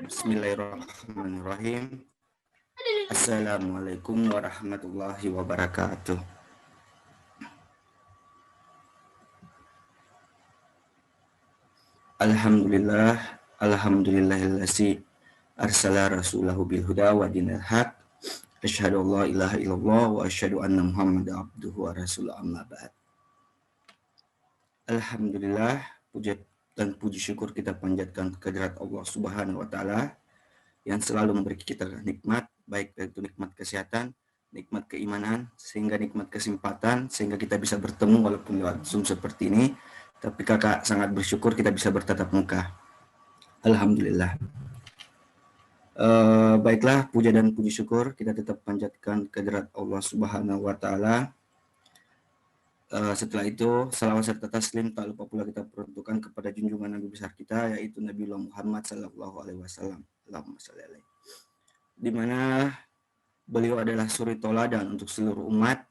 Bismillahirrahmanirrahim. Assalamualaikum warahmatullahi wabarakatuh. Alhamdulillahillazi arsala rasulahu bil huda wa dinil haq. Asyhadu an la ilaha illallah wa asyhadu anna Muhammadan abduhu wa rasuluhu amma ba'd. Alhamdulillah, puji dan puji syukur kita panjatkan kehadirat Allah Subhanahu wa taala yang selalu memberi kita nikmat, baik itu nikmat kesehatan, nikmat keimanan, sehingga nikmat kesempatan, sehingga kita bisa bertemu walaupun lewat Zoom seperti ini. Tapi kakak sangat bersyukur kita bisa bertatap muka. Alhamdulillah. Baiklah, puja dan puji syukur kita tetap panjatkan kehadirat Allah Subhanahu wa taala. Setelah itu, salawat serta taslim tak lupa pula kita peruntukkan kepada junjungan Nabi besar kita, yaitu Nabi Muhammad sallallahu alaihi wasallam. Allahumma shalli alaihi. Di mana beliau adalah suri toladan untuk seluruh umat,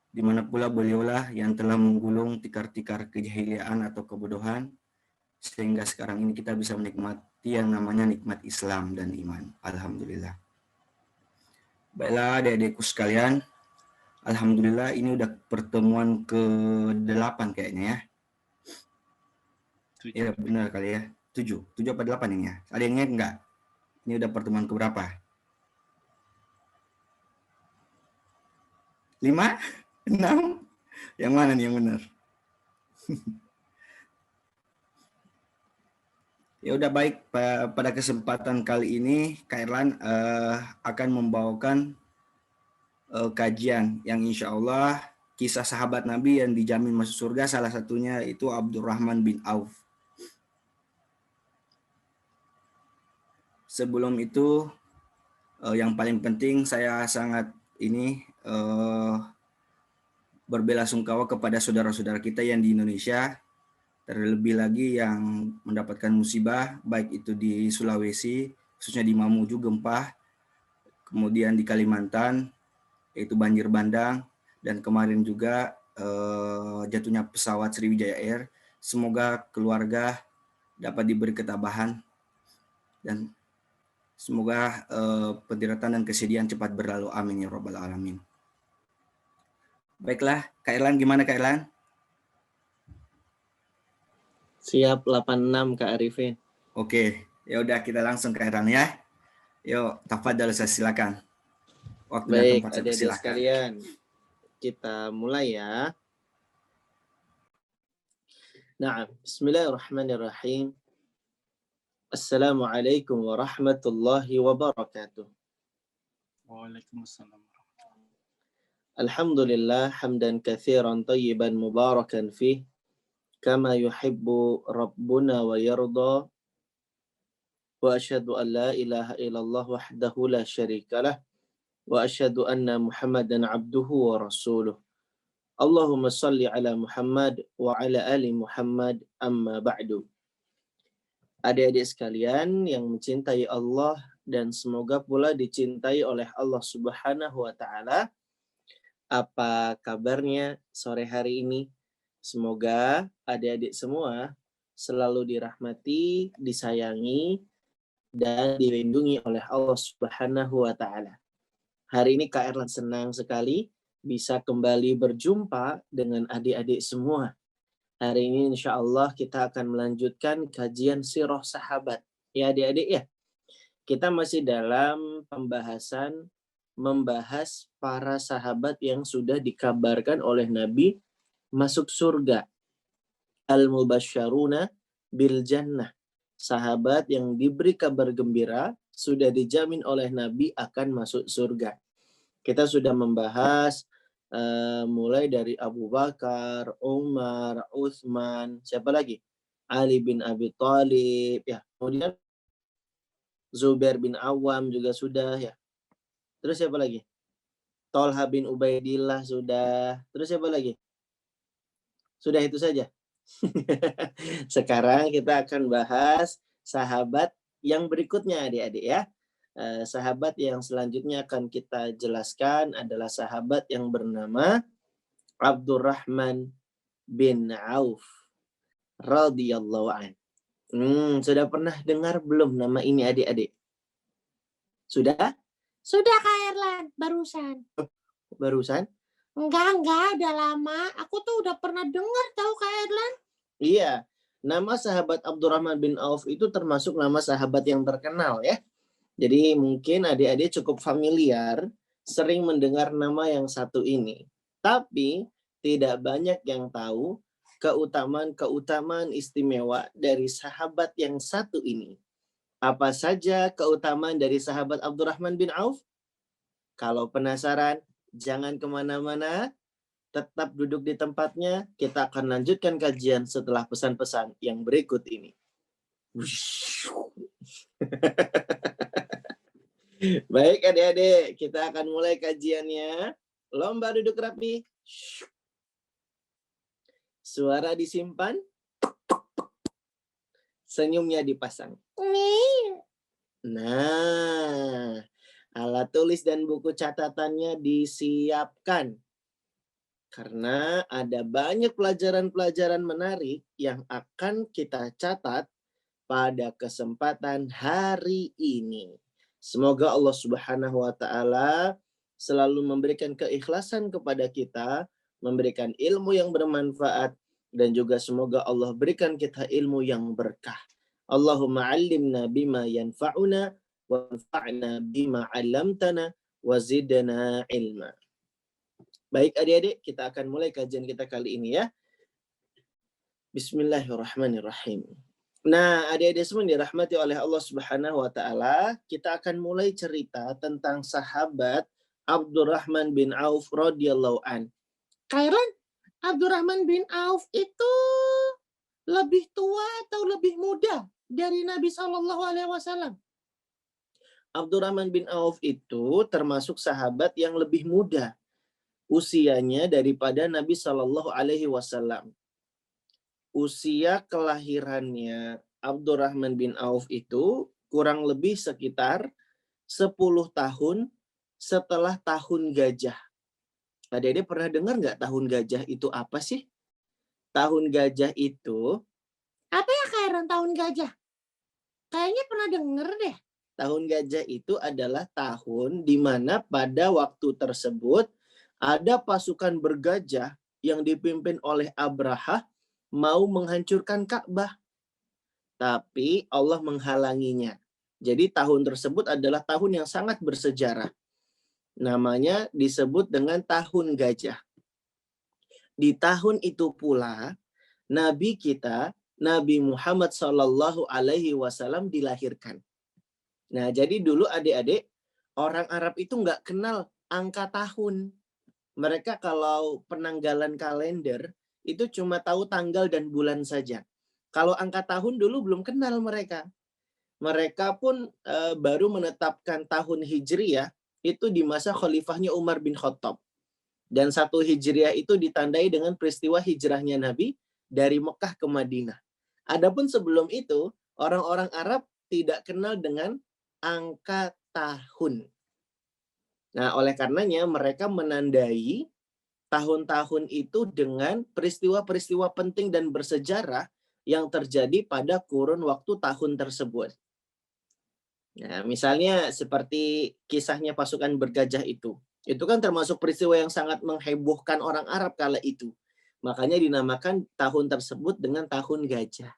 di mana pula beliaulah yang telah menggulung tikar-tikar kejahiliaan atau kebodohan, sehingga sekarang ini kita bisa menikmati yang namanya nikmat Islam dan iman. Alhamdulillah. Baiklah adik-adikku sekalian, alhamdulillah ini udah pertemuan ke-8 kayaknya ya. Iya benar kali ya, 7 apa 8 ini ya? Ada yang ingat enggak? Ini udah pertemuan ke berapa? 5? 6? Yang mana nih yang benar? Ya udah baik, pada kesempatan kali ini Kak Erlan akan membawakan kajian yang insya Allah kisah sahabat Nabi yang dijamin masuk surga, salah satunya itu Abdurrahman bin Auf. Sebelum itu yang paling penting saya sangat berbelasungkawa kepada saudara-saudara kita yang di Indonesia, terlebih lagi yang mendapatkan musibah, baik itu di Sulawesi, khususnya di Mamuju gempa, kemudian di Kalimantan, yaitu banjir bandang, dan kemarin juga jatuhnya pesawat Sriwijaya Air. Semoga keluarga dapat diberi ketabahan, dan semoga penderatan dan kesedihan cepat berlalu. Amin ya rabbal alamin. Baiklah, Kak Erlan, gimana Kak Erlan? Siap 86 Kak Arifin. Oke, ya udah kita langsung Kak Erlan ya. Yuk, tafadhal, saya silakan. Waktu dan Baik, tempat saya adik-adik silakan. sekalian. Kita mulai ya. Nah, bismillahirrahmanirrahim. Assalamualaikum warahmatullahi wabarakatuh. Waalaikumsalam. Alhamdulillah hamdan katsiran tayyiban mubarakan fih kama yuhibbu rabbuna wa yarda. Wa asyhadu an la ilaha illallah wahdahu la syarikalah wa asyhadu anna Muhammadan abduhu wa rasuluh. Allahumma salli ala Muhammad wa ala ali Muhammad amma ba'du. Adik-adik sekalian yang mencintai Allah dan semoga pula dicintai oleh Allah Subhanahu wa taala. Apa kabarnya sore hari ini? Semoga adik-adik semua selalu dirahmati, disayangi, dan dilindungi oleh Allah Subhanahu wa taala. Hari ini Kak Erlan senang sekali bisa kembali berjumpa dengan adik-adik semua. Hari ini insya Allah kita akan melanjutkan kajian sirah sahabat. Ya adik-adik ya. Kita masih dalam pembahasan membahas para sahabat yang sudah dikabarkan oleh Nabi masuk surga. Al-mubasysyaruna bil jannah. Sahabat yang diberi kabar gembira sudah dijamin oleh Nabi akan masuk surga. Kita sudah membahas mulai dari Abu Bakar, Umar, Utsman, siapa lagi? Ali bin Abi Thalib, ya. Kemudian Zubair bin Awam juga sudah, ya. Terus siapa lagi? Tolha bin Ubaidillah sudah. Terus siapa lagi? Sudah itu saja. Sekarang kita akan bahas sahabat yang berikutnya adik-adik ya. Sahabat yang selanjutnya akan kita jelaskan adalah sahabat yang bernama Abdurrahman bin Auf radhiyallahu an. Sudah pernah dengar belum nama ini adik-adik? Sudah? Sudah Kak Erlan, barusan. Barusan? Enggak, udah lama. Aku tuh udah pernah dengar tahu Kak Erlan. Iya. Nama sahabat Abdurrahman bin Auf itu termasuk nama sahabat yang terkenal ya. Jadi mungkin adik-adik cukup familiar, sering mendengar nama yang satu ini. Tapi tidak banyak yang tahu keutamaan-keutamaan istimewa dari sahabat yang satu ini. Apa saja keutamaan dari sahabat Abdurrahman bin Auf? Kalau penasaran, jangan kemana-mana, tetap duduk di tempatnya. Kita akan lanjutkan kajian setelah pesan-pesan yang berikut ini. Baik adik-adik, kita akan mulai kajiannya. Lomba duduk rapi. Suara disimpan. Senyumnya dipasang. Nah, alat tulis dan buku catatannya disiapkan. Karena ada banyak pelajaran-pelajaran menarik yang akan kita catat pada kesempatan hari ini. Semoga Allah Subhanahu wa Ta'ala selalu memberikan keikhlasan kepada kita, memberikan ilmu yang bermanfaat, dan juga semoga Allah berikan kita ilmu yang berkah. Allahumma 'allimna bima yanfa'una wanfa'na bima 'allamtana wa zidna ilma. Baik adik-adik, kita akan mulai kajian kita kali ini ya. Bismillahirrahmanirrahim. Nah, adik-adik semua dirahmati oleh Allah Subhanahu wa Ta'ala, kita akan mulai cerita tentang sahabat Abdurrahman bin Auf radhiyallahu an. Kak Erlan, Abdurrahman bin Auf itu lebih tua atau lebih muda dari Nabi Shallallahu Alaihi Wasallam? Abdurrahman bin Auf itu termasuk sahabat yang lebih muda usianya daripada Nabi Shallallahu Alaihi Wasallam. Usia kelahirannya Abdurrahman bin Auf itu kurang lebih sekitar 10 tahun setelah tahun gajah. Adik-adik pernah dengar nggak tahun gajah itu apa sih? Tahun gajah itu... Apa ya Kak Erlan tahun gajah? Kayaknya pernah denger deh. Tahun gajah itu adalah tahun di mana pada waktu tersebut ada pasukan bergajah yang dipimpin oleh Abraha mau menghancurkan Ka'bah. Tapi Allah menghalanginya. Jadi tahun tersebut adalah tahun yang sangat bersejarah. Namanya disebut dengan tahun gajah. Di tahun itu pula Nabi kita, Nabi Muhammad Sallallahu Alaihi Wasallam dilahirkan. Nah, jadi dulu adik-adik, orang Arab itu nggak kenal angka tahun. Mereka kalau penanggalan kalender itu cuma tahu tanggal dan bulan saja. Kalau angka tahun dulu belum kenal mereka. Mereka pun baru menetapkan tahun Hijriyah itu di masa khalifahnya Umar bin Khattab. Dan 1 Hijriah itu ditandai dengan peristiwa hijrahnya Nabi dari Mekah ke Madinah. Adapun sebelum itu, orang-orang Arab tidak kenal dengan angka tahun. Nah, oleh karenanya mereka menandai tahun-tahun itu dengan peristiwa-peristiwa penting dan bersejarah yang terjadi pada kurun waktu tahun tersebut. Nah, misalnya seperti kisahnya pasukan bergajah itu. Itu kan termasuk peristiwa yang sangat menghebohkan orang Arab kala itu. Makanya dinamakan tahun tersebut dengan tahun gajah.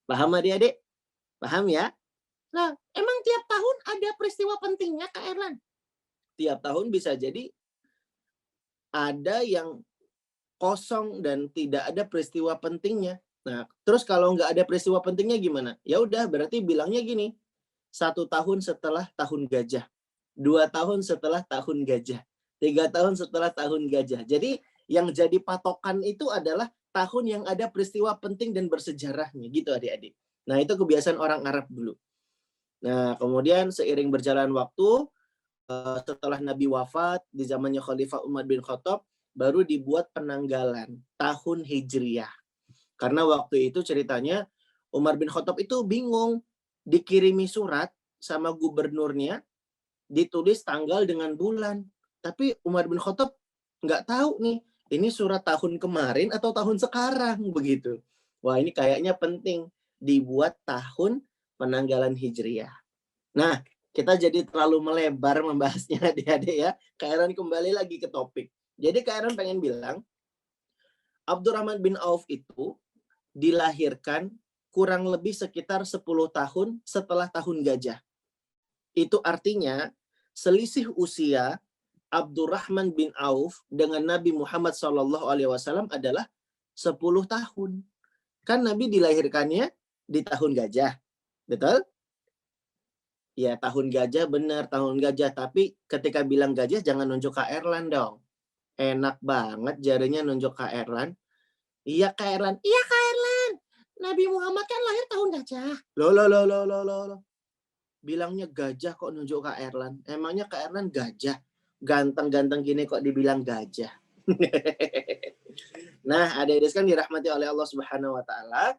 Paham adik-adik? Paham ya? Nah, emang tiap tahun ada peristiwa pentingnya Kak Erlan? Tiap tahun bisa jadi ada yang kosong dan tidak ada peristiwa pentingnya. Nah, terus kalau nggak ada peristiwa pentingnya gimana? Ya udah, berarti bilangnya gini, 1 tahun setelah tahun gajah, 2 tahun setelah tahun gajah, 3 tahun setelah tahun gajah. Jadi yang jadi patokan itu adalah tahun yang ada peristiwa penting dan bersejarahnya, gitu adik-adik. Nah, itu kebiasaan orang Arab dulu. Nah, kemudian seiring berjalan waktu, setelah Nabi wafat di zamannya Khalifah Umar bin Khattab, baru dibuat penanggalan tahun Hijriyah. Karena waktu itu ceritanya Umar bin Khattab itu bingung, dikirimi surat sama gubernurnya, ditulis tanggal dengan bulan. Tapi Umar bin Khattab nggak tahu nih, ini surat tahun kemarin atau tahun sekarang begitu. Wah, ini kayaknya penting. dibuat tahun penanggalan Hijriah. Nah, kita jadi terlalu melebar membahasnya adik-adik ya. Kak Eran kembali lagi ke topik. Jadi Kak Eran pengen bilang, Abdurrahman bin Auf itu dilahirkan kurang lebih sekitar 10 tahun setelah tahun gajah. Itu artinya selisih usia Abdurrahman bin Auf dengan Nabi Muhammad SAW adalah 10 tahun. Kan Nabi dilahirkannya di tahun gajah. Betul? Ya, tahun gajah benar, tahun gajah. Tapi ketika bilang gajah jangan nunjuk Kak Erlan dong. Enak banget jarinya nunjuk Kak Erlan. Iya Kak Erlan. Iya Kak Erlan. Nabi Muhammad kan lahir tahun gajah. Loh. Bilangnya gajah kok nunjuk Kak Erlan. Emangnya Kak Erlan gajah? Ganteng-ganteng gini kok dibilang gajah. Nah, adik-adik kan dirahmati oleh Allah Subhanahu wa taala.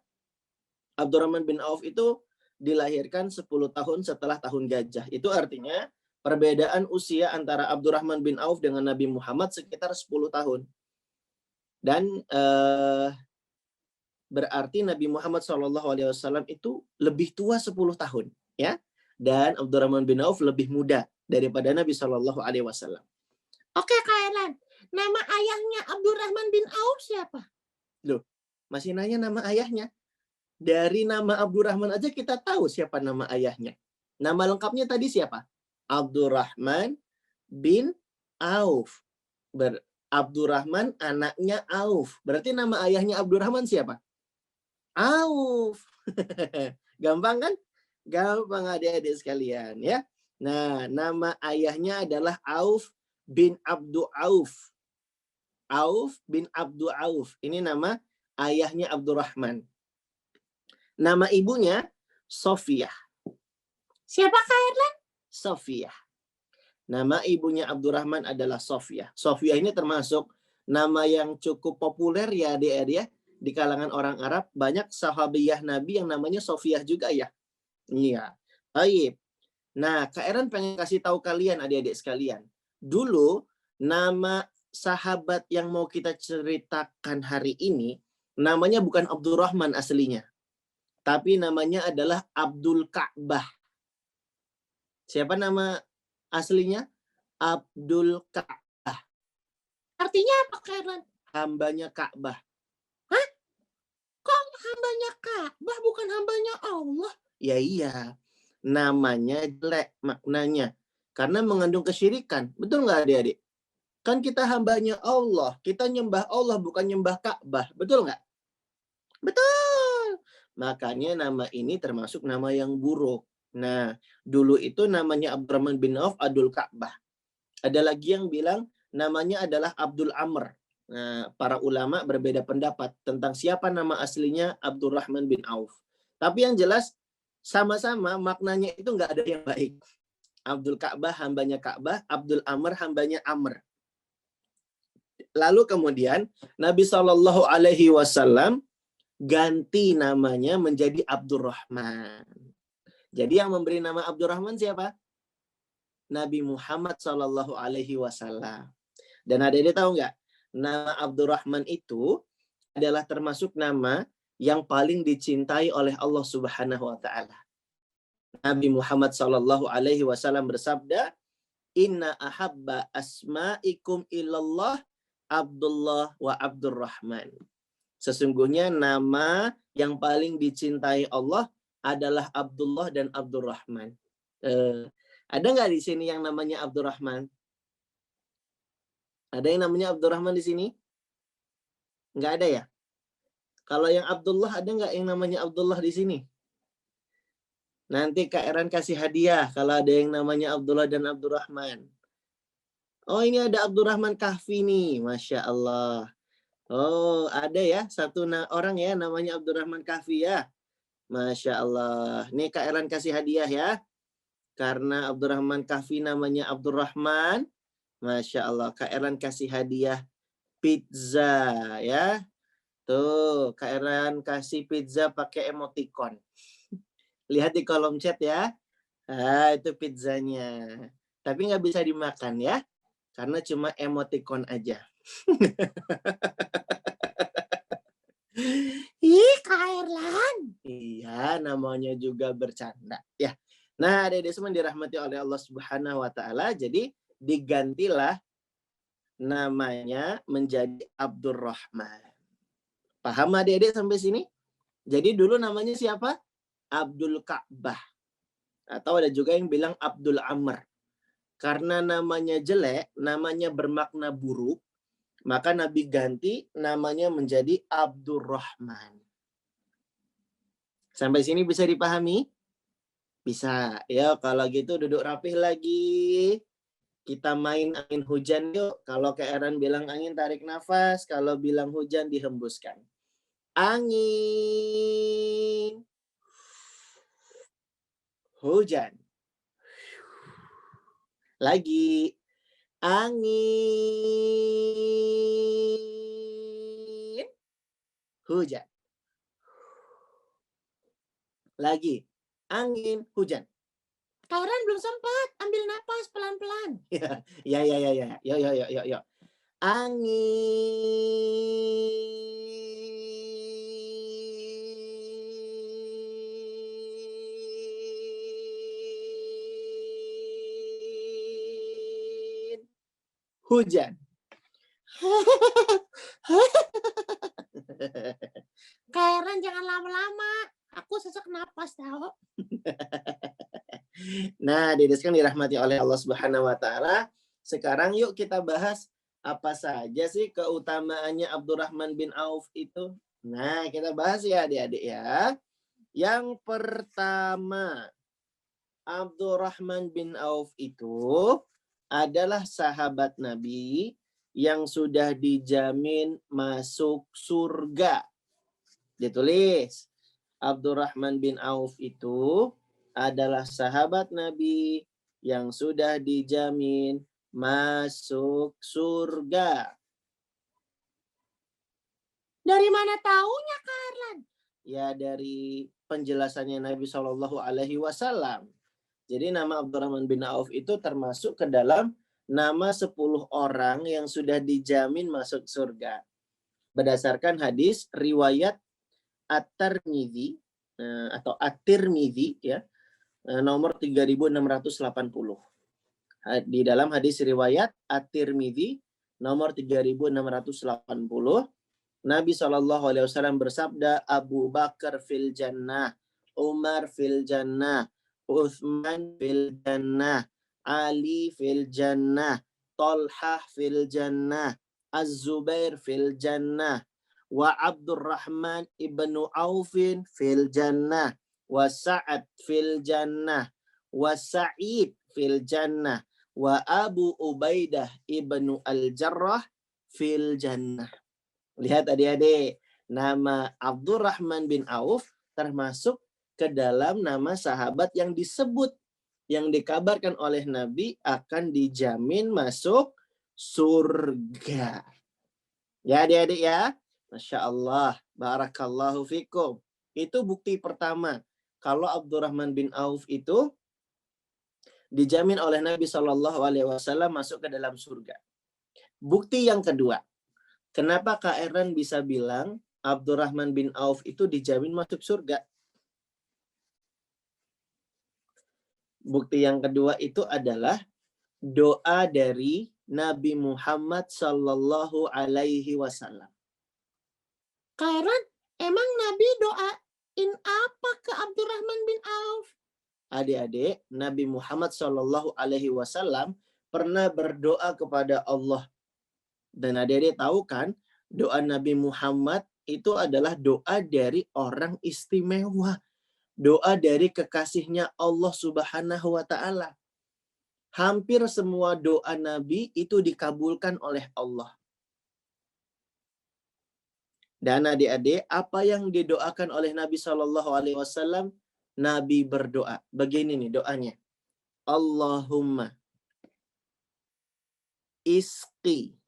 Abdurrahman bin Auf itu dilahirkan 10 tahun setelah tahun gajah. Itu artinya perbedaan usia antara Abdurrahman bin Auf dengan Nabi Muhammad sekitar 10 tahun. Dan berarti Nabi Muhammad SAW itu lebih tua 10 tahun. Ya. Dan Abdurrahman bin Auf lebih muda daripada Nabi SAW. Oke Kak Erlan. Nama ayahnya Abdurrahman bin Auf siapa? Loh, masih nanya nama ayahnya? Dari nama Abdurrahman aja kita tahu siapa nama ayahnya. Nama lengkapnya tadi siapa? Abdurrahman bin Auf. Abdurrahman anaknya Auf. Berarti nama ayahnya Abdurrahman siapa? Auf. Gampang kan? Gampang adik-adik sekalian ya. Nah, nama ayahnya adalah Auf bin Abdu Auf. Auf bin Abdu Auf. Ini nama ayahnya Abdurrahman. Nama ibunya Sofiyah. Siapa Kak Erlan? Sofiyah. Nama ibunya Abdurrahman adalah Sofiyah. Sofiyah ini termasuk nama yang cukup populer ya adik-adik ya. Di kalangan orang Arab banyak sahabiyah Nabi yang namanya Sofiyah juga ya. Iya. Baik. Nah, Kak Eran pengen kasih tahu kalian adik-adik sekalian. Dulu nama sahabat yang mau kita ceritakan hari ini namanya bukan Abdurrahman aslinya. Tapi namanya adalah Abdul Ka'bah. Siapa nama aslinya? Abdul Ka'bah. Artinya apa Kak Erlan? Hambanya Ka'bah. Hah? Kok hambanya Ka'bah bukan hambanya Allah? Ya iya. Namanya jelek maknanya. Karena mengandung kesyirikan. Betul nggak adik-adik? Kan kita hambanya Allah. Kita nyembah Allah bukan nyembah Ka'bah. Betul nggak? Betul. Makanya nama ini termasuk nama yang buruk. Nah, dulu itu namanya Abdurrahman bin Auf Abdul Ka'bah. Ada lagi yang bilang namanya adalah Abdul Amr. Nah, para ulama berbeda pendapat tentang siapa nama aslinya Abdurrahman bin Auf. Tapi yang jelas sama-sama maknanya itu nggak ada yang baik. Abdul Ka'bah hambanya Ka'bah, Abdul Amr hambanya Amr. Lalu kemudian Nabi SAW ganti namanya menjadi Abdurrahman. Jadi yang memberi nama Abdurrahman siapa? Nabi Muhammad SAW. Dan adik-adik tahu nggak? Nama Abdurrahman itu adalah termasuk nama yang paling dicintai oleh Allah Subhanahu wa taala. Nabi Muhammad SAW bersabda, "Inna ahabba asma'ikum illallah Abdullah wa Abdurrahman." Sesungguhnya nama yang paling dicintai Allah adalah Abdullah dan Abdurrahman. Ada nggak di sini yang namanya Abdurrahman? Ada yang namanya Abdurrahman di sini? Nggak ada ya? Kalau yang Abdullah, ada nggak yang namanya Abdullah di sini? Nanti Kak Eran kasih hadiah kalau ada yang namanya Abdullah dan Abdurrahman. Oh, ini ada Abdurrahman Kahfi nih. Masya Allah. Oh, ada ya satu orang ya namanya Abdurrahman Kahfi ya. Masya Allah. Nih Kak Eran kasih hadiah ya. Karena Abdurrahman Kahfi namanya Abdurrahman. Masya Allah. Kak Eran kasih hadiah pizza ya. Tuh, Kak Eran kasih pizza pakai emoticon. Lihat di kolom chat ya. Ah, itu pizzanya. Tapi nggak bisa dimakan ya. Karena cuma emoticon aja. Ih, Kak Erlan. Iya, namanya juga bercanda. Ya. Nah, adik-adik semua dirahmati oleh Allah Subhanahu wa taala, jadi digantilah namanya menjadi Abdurrahman. Paham adik-adik sampai sini? Jadi dulu namanya siapa? Abdul Ka'bah. Atau ada juga yang bilang Abdul Amr. Karena namanya jelek, namanya bermakna buruk, maka Nabi ganti namanya menjadi Abdurrahman. Sampai sini bisa dipahami? Bisa. Ya, kalau gitu duduk rapih lagi. Kita main angin hujan yuk. Kalau Kak Eran bilang angin, tarik nafas. Kalau bilang hujan, dihembuskan. Angin. Hujan. Lagi. Angin. Hujan. Lagi. Angin. Hujan. Kak Erlan belum sempat. Ambil napas pelan-pelan. Ya. Yuk. Angin. Hujan. Kak Erlan jangan lama-lama. Aku sesak napas tahu. Nah, dideskan dirahmati oleh Allah Subhanahu wa taala. Sekarang yuk kita bahas apa saja sih keutamaannya Abdurrahman bin Auf itu. Nah, kita bahas ya adik-adik ya. Yang pertama, Abdurrahman bin Auf itu adalah sahabat Nabi yang sudah dijamin masuk surga. Ditulis, Abdurrahman bin Auf itu adalah sahabat Nabi yang sudah dijamin masuk surga. Dari mana taunya, Kak Erlan? Ya, dari penjelasannya Nabi Shallallahu Alaihi Wasallam. Jadi nama Abdurrahman bin Auf itu termasuk ke dalam nama 10 orang yang sudah dijamin masuk surga. Berdasarkan hadis riwayat At-Tirmidzi atau At-Tirmidzi ya. Nomor 3680. Di dalam hadis riwayat At-Tirmidzi nomor 3680, Nabi SAW bersabda, Abu Bakar fil jannah, Umar fil jannah, Uthman fil jannah, Ali fil jannah, Talhah fil jannah, Az-Zubair fil jannah, wa Abdurrahman ibnu Aufin fil jannah, wa Sa'ad fil jannah, wa Sa'id fil jannah, wa Abu Ubaidah ibnu Al-Jarrah fil jannah. Lihat adik-adik, nama Abdurrahman bin Auf termasuk ke dalam nama sahabat yang disebut, yang dikabarkan oleh Nabi akan dijamin masuk surga. Ya adik-adik ya. Masya Allah, barakallahu fikum. Itu bukti pertama. Kalau Abdurrahman bin Auf itu dijamin oleh Nabi SAW masuk ke dalam surga. Bukti yang kedua. Kenapa Kak Erlan bisa bilang Abdurrahman bin Auf itu dijamin masuk surga? Bukti yang kedua itu adalah doa dari Nabi Muhammad Sallallahu Alaihi Wasallam. Kak Erlan, emang Nabi doain apa ke Abdurrahman bin Auf? Adik-adik, Nabi Muhammad Sallallahu Alaihi Wasallam pernah berdoa kepada Allah. Dan adik-adik tahu kan, doa Nabi Muhammad itu adalah doa dari orang istimewa. Doa dari kekasihnya Allah Subhanahu wa Ta'ala. Hampir semua doa Nabi itu dikabulkan oleh Allah. Dan adik-adik, apa yang didoakan oleh Nabi Shallallahu Alaihi Wasallam? Nabi berdoa. Begini nih doanya. Allahumma isqi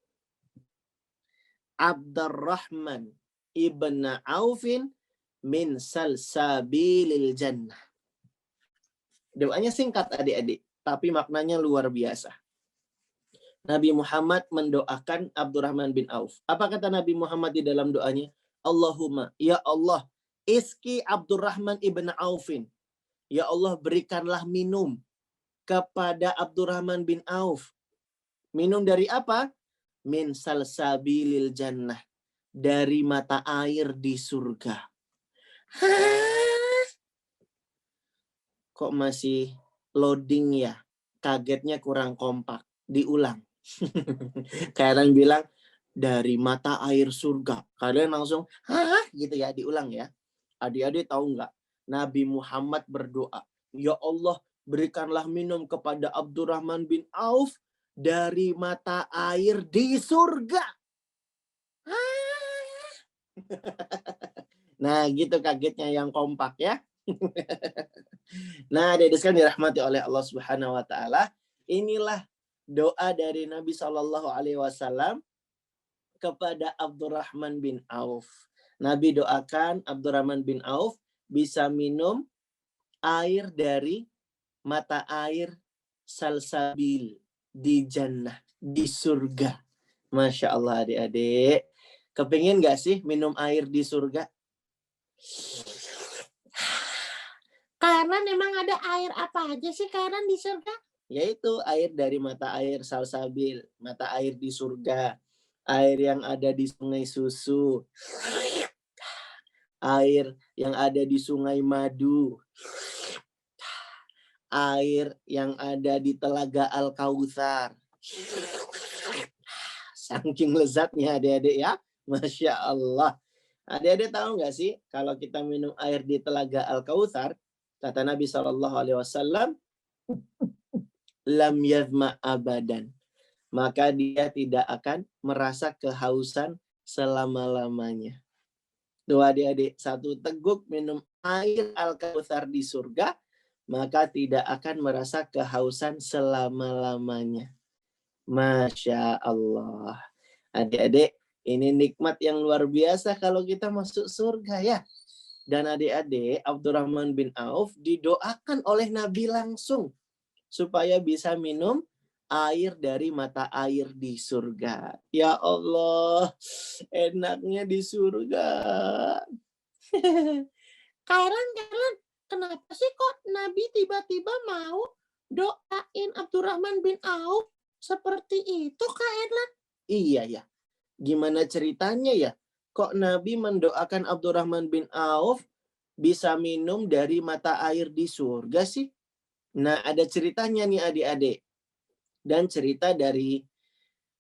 Abdurrahman ibn Aufin min salsabilil jannah. Doanya singkat adik-adik, tapi maknanya luar biasa. Nabi Muhammad mendoakan Abdurrahman bin Auf. Apa kata Nabi Muhammad di dalam doanya? Allahumma, ya Allah, iski Abdurrahman ibn Aufin. Ya Allah, berikanlah minum kepada Abdurrahman bin Auf. Minum dari apa? Min salsabilil jannah. Dari mata air di surga. Hah? Kok masih loading ya? Kagetnya kurang kompak. Diulang. Kalian bilang, dari mata air surga. Kalian langsung, hah? Gitu ya, diulang ya. Adik-adik tahu nggak? Nabi Muhammad berdoa, ya Allah, berikanlah minum kepada Abdurrahman bin Auf dari mata air di surga. Nah, gitu kagetnya yang kompak ya. Nah, adik-adik sekalian dirahmati oleh Allah Subhanahu wa taala, inilah doa dari Nabi Shallallahu alaihi wasallam kepada Abdurrahman bin Auf. Nabi doakan Abdurrahman bin Auf bisa minum air dari mata air salsabil di jannah, di surga. Masya Allah adik-adik. Kepingin gak sih minum air di surga? Karena memang ada air apa aja sih Karen di surga? Yaitu air dari mata air salsabil, mata air di surga. Air yang ada di sungai susu. Air yang ada di sungai madu. Air yang ada di telaga Al-Kautsar. Saking lezatnya adik-adik ya. Masya Allah. Adik-adik tahu nggak sih kalau kita minum air di telaga Al-Kautsar, kata Nabi SAW, lam yadhma abadan. Maka dia tidak akan merasa kehausan selama-lamanya. Tuh adik-adik, satu teguk minum air Al-Kautsar di surga, maka tidak akan merasa kehausan selama-lamanya. Masya Allah. Adik-adik, ini nikmat yang luar biasa kalau kita masuk surga ya. Dan adik-adik, Abdurrahman bin Auf didoakan oleh Nabi langsung supaya bisa minum air dari mata air di surga. Ya Allah, enaknya di surga. Karen, kenapa sih kok Nabi tiba-tiba mau doain Abdurrahman bin Auf seperti itu, Kak Erlan? Iya ya. Gimana ceritanya ya? Kok Nabi mendoakan Abdurrahman bin Auf bisa minum dari mata air di surga sih? Nah, ada ceritanya nih adik-adik. Dan cerita dari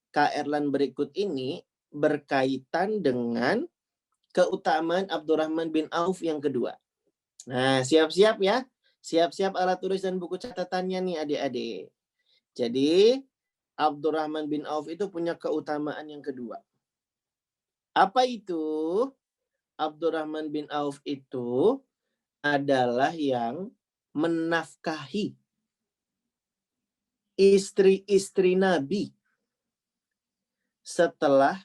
Kak Erlan berikut ini berkaitan dengan keutamaan Abdurrahman bin Auf yang kedua. Nah, siap-siap ya. Siap-siap alat tulis dan buku catatannya nih adik-adik. Jadi, Abdurrahman bin Auf itu punya keutamaan yang kedua. Apa itu? Abdurrahman bin Auf itu adalah yang menafkahi istri-istri Nabi setelah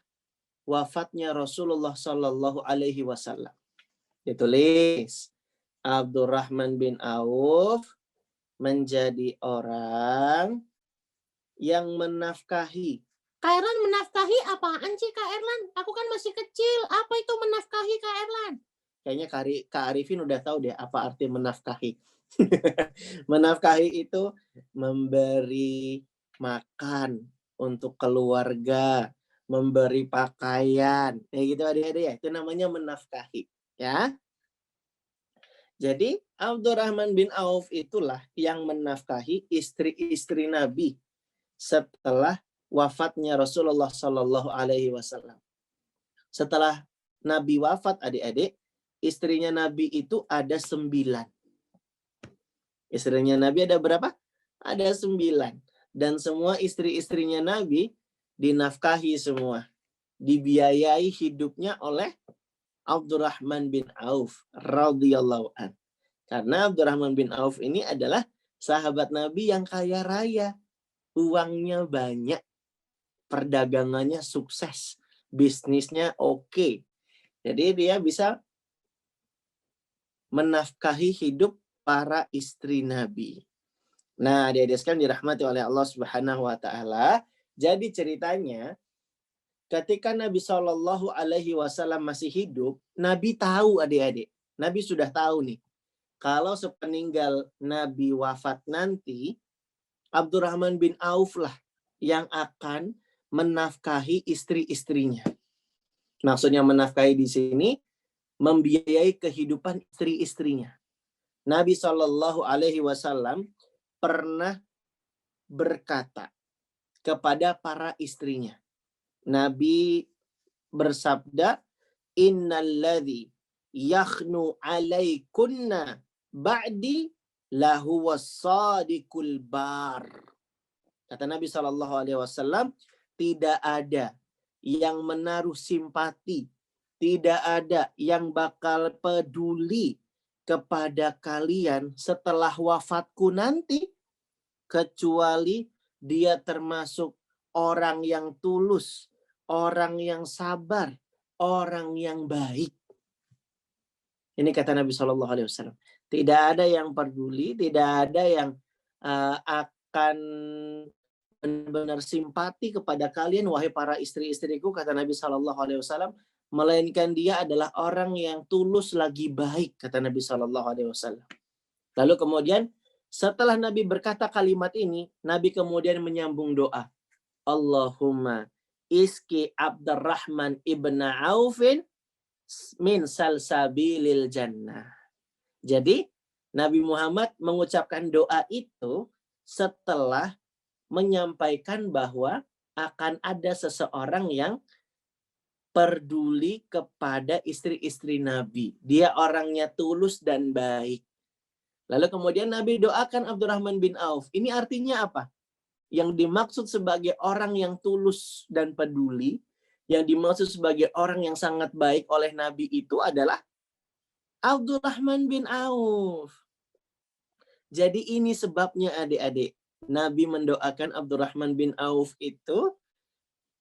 wafatnya Rasulullah Shallallahu Alaihi Wasallam. Ditulis, Abdurrahman bin Auf menjadi orang yang menafkahi. Kak Erlan, menafkahi apaan sih Kak Erlan? Aku kan masih kecil. Apa itu menafkahi Kak Erlan? Kayaknya Kak Arifin udah tahu deh apa arti menafkahi. Menafkahi itu memberi makan untuk keluarga, memberi pakaian, kayak gitu adik-adik ya. Itu namanya menafkahi, ya. Jadi Abdurrahman bin Auf itulah yang menafkahi istri-istri Nabi setelah wafatnya Rasulullah Shallallahu Alaihi Wasallam. Setelah Nabi wafat, adik-adik, istrinya Nabi itu ada 9. Istrinya Nabi ada berapa? Ada 9. Dan semua istri-istrinya Nabi dinafkahi semua. Dibiayai hidupnya oleh Abdurrahman bin Auf radhiyallahu an. Karena Abdurrahman bin Auf ini adalah sahabat Nabi yang kaya raya. Uangnya banyak. Perdagangannya sukses. Bisnisnya oke. Jadi dia bisa menafkahi hidup para istri Nabi. Nah, adik-adik sekalian dirahmati oleh Allah Subhanahu wa taala. Jadi ceritanya ketika Nabi Shallallahu Alaihi Wasallam masih hidup, Nabi tahu adik-adik, Nabi sudah tahu nih, kalau sepeninggal Nabi wafat nanti, Abdurrahman bin Auf lah yang akan menafkahi istri-istrinya. Maksudnya menafkahi di sini, membiayai kehidupan istri-istrinya. Nabi Shallallahu Alaihi Wasallam pernah berkata kepada para istrinya. Nabi bersabda, innalladzi yakhnu alaikunna ba'di lahu wassadiqul bar. Kata Nabi SAW, tidak ada yang menaruh simpati, tidak ada yang bakal peduli kepada kalian setelah wafatku nanti, kecuali dia termasuk orang yang tulus, orang yang sabar, orang yang baik. Ini kata Nabi SAW. Tidak ada yang peduli, tidak ada yang akan benar-benar simpati kepada kalian, wahai para istri-istriku, kata Nabi SAW, melainkan dia adalah orang yang tulus lagi baik, kata Nabi SAW. Lalu kemudian setelah Nabi berkata kalimat ini, Nabi kemudian menyambung doa. Allahumma iski Abdurrahman ibn Aufin min salsabilil jannah. Jadi Nabi Muhammad mengucapkan doa itu setelah menyampaikan bahwa akan ada seseorang yang peduli kepada istri-istri Nabi. Dia orangnya tulus dan baik. Lalu kemudian Nabi doakan Abdurrahman bin Auf. Ini artinya apa? Yang dimaksud sebagai orang yang tulus dan peduli, yang dimaksud sebagai orang yang sangat baik oleh Nabi itu adalah Abdurrahman bin Auf. Jadi ini sebabnya adik-adik. Nabi mendoakan Abdurrahman bin Auf itu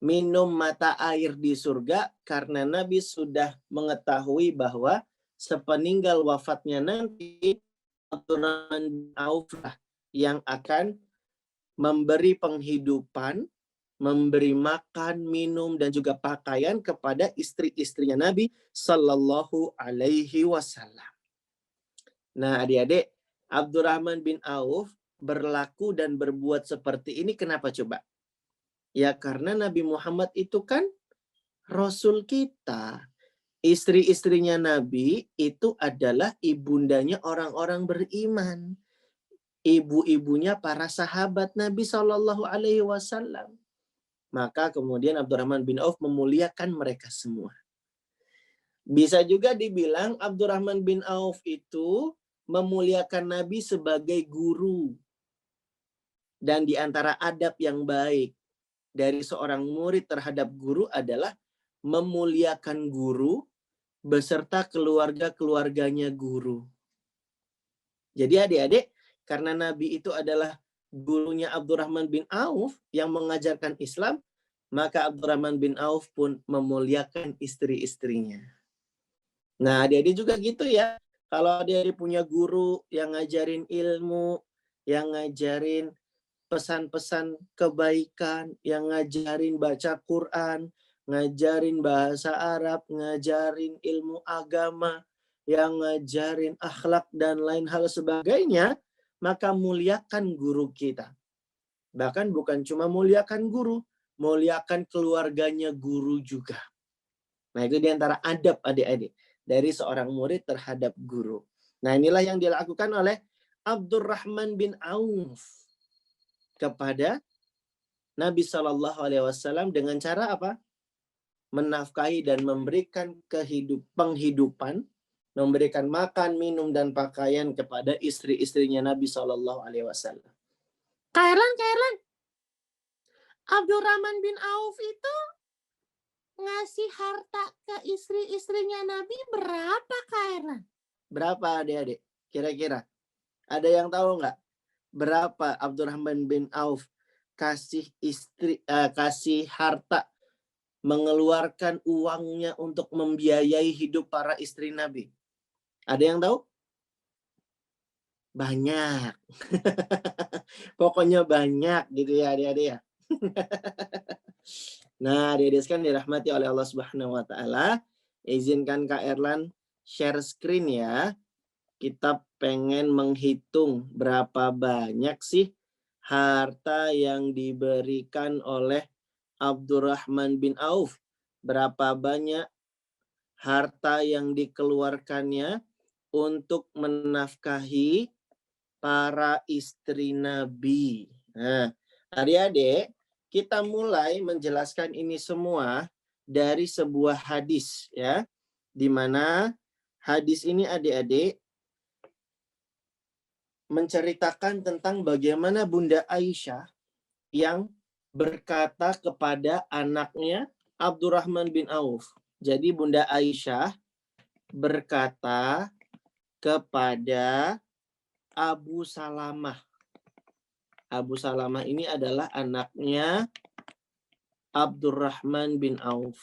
minum mata air di surga karena Nabi sudah mengetahui bahwa sepeninggal wafatnya nanti Abdurrahman bin Auf yang akan memberi penghidupan, memberi makan, minum, dan juga pakaian kepada istri-istrinya Nabi Sallallahu Alaihi Wasallam. Nah adik-adik, Abdurrahman bin Auf berlaku dan berbuat seperti ini kenapa coba? Ya karena Nabi Muhammad itu kan Rasul kita. Istri-istrinya Nabi itu adalah ibundanya orang-orang beriman. Ibu-ibunya para sahabat Nabi Shallallahu Alaihi Wasallam. Maka kemudian Abdurrahman bin Auf memuliakan mereka semua. Bisa juga dibilang Abdurrahman bin Auf itu memuliakan Nabi sebagai guru. Dan di antara adab yang baik dari seorang murid terhadap guru adalah memuliakan guru beserta keluarga-keluarganya guru. Jadi adik-adik, karena Nabi itu adalah gurunya Abdurrahman bin Auf yang mengajarkan Islam, maka Abdurrahman bin Auf pun memuliakan istri-istrinya. Nah, adik-adik juga gitu ya. Kalau adik-adik punya guru yang ngajarin ilmu, yang ngajarin pesan-pesan kebaikan, yang ngajarin baca Quran, ngajarin bahasa Arab, ngajarin ilmu agama, yang ngajarin akhlak dan lain hal sebagainya, maka muliakan guru kita. Bahkan bukan cuma muliakan guru, muliakan keluarganya guru juga. Nah itu diantara adab adik-adik dari seorang murid terhadap guru. Nah inilah yang dilakukan oleh Abdurrahman bin Auf kepada Nabi Shallallahu Alaihi Wasallam dengan cara apa? Menafkahi dan memberikan penghidupan, memberikan makan, minum, dan pakaian kepada istri-istrinya Nabi Shallallahu Alaihi Wasallam. Kak Erlan, Abdurrahman bin Auf itu ngasih harta ke istri-istrinya Nabi berapa, Kak Erlan? Berapa adik-adik? Kira-kira? Ada yang tahu nggak? Berapa Abdurrahman bin Auf kasih harta, mengeluarkan uangnya untuk membiayai hidup para istri Nabi? Ada yang tahu? Banyak. Pokoknya banyak gitu ya adik-adik ya. Nah, adik-adik dirahmati oleh Allah Subhanahu wa taala, izinkan Kak Erlan share screen ya. Kita pengen menghitung berapa banyak sih harta yang diberikan oleh Abdurrahman bin Auf. Berapa banyak harta yang dikeluarkannya untuk menafkahi para istri Nabi. Nah, adik-adik, kita mulai menjelaskan ini semua dari sebuah hadis ya. Di mana hadis ini adik-adik menceritakan tentang bagaimana Bunda Aisyah yang berkata kepada anaknya Abdurrahman bin Auf. Jadi Bunda Aisyah berkata kepada Abu Salamah. Abu Salamah ini adalah anaknya Abdurrahman bin Auf.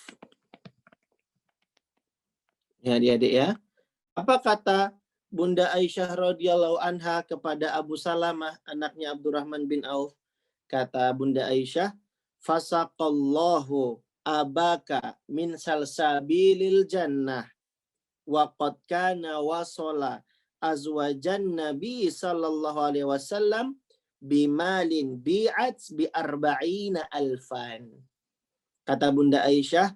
Ya adik-adik ya. Apa kata Bunda Aisyah radhiyallahu anha kepada Abu Salamah, anaknya Abdurrahman bin Auf? Kata Bunda Aisyah, fasaqallahu abaka min salsabilil jannah wa qad kana wasala azwajan nabi sallallahu alaihi wasallam bimalin bi'at bi arba'ina alfan. Kata Bunda Aisyah,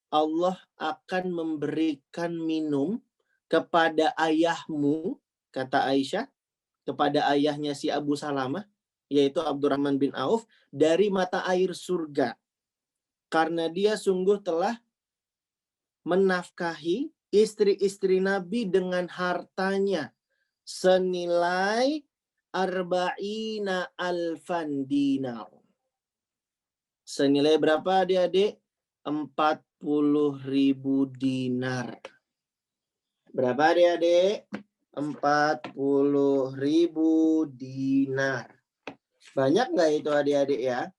Allah akan memberikan minum kepada ayahmu, kata Aisyah, kepada ayahnya si Abu Salamah, yaitu Abdurrahman bin Auf, dari mata air surga. Karena dia sungguh telah menafkahi istri-istri Nabi dengan hartanya senilai arba'ina alfan dinar. Senilai berapa adik-adik? 40.000 dinar. Berapa adik-adik? 40.000 dinar. Banyak nggak itu adik-adik ya?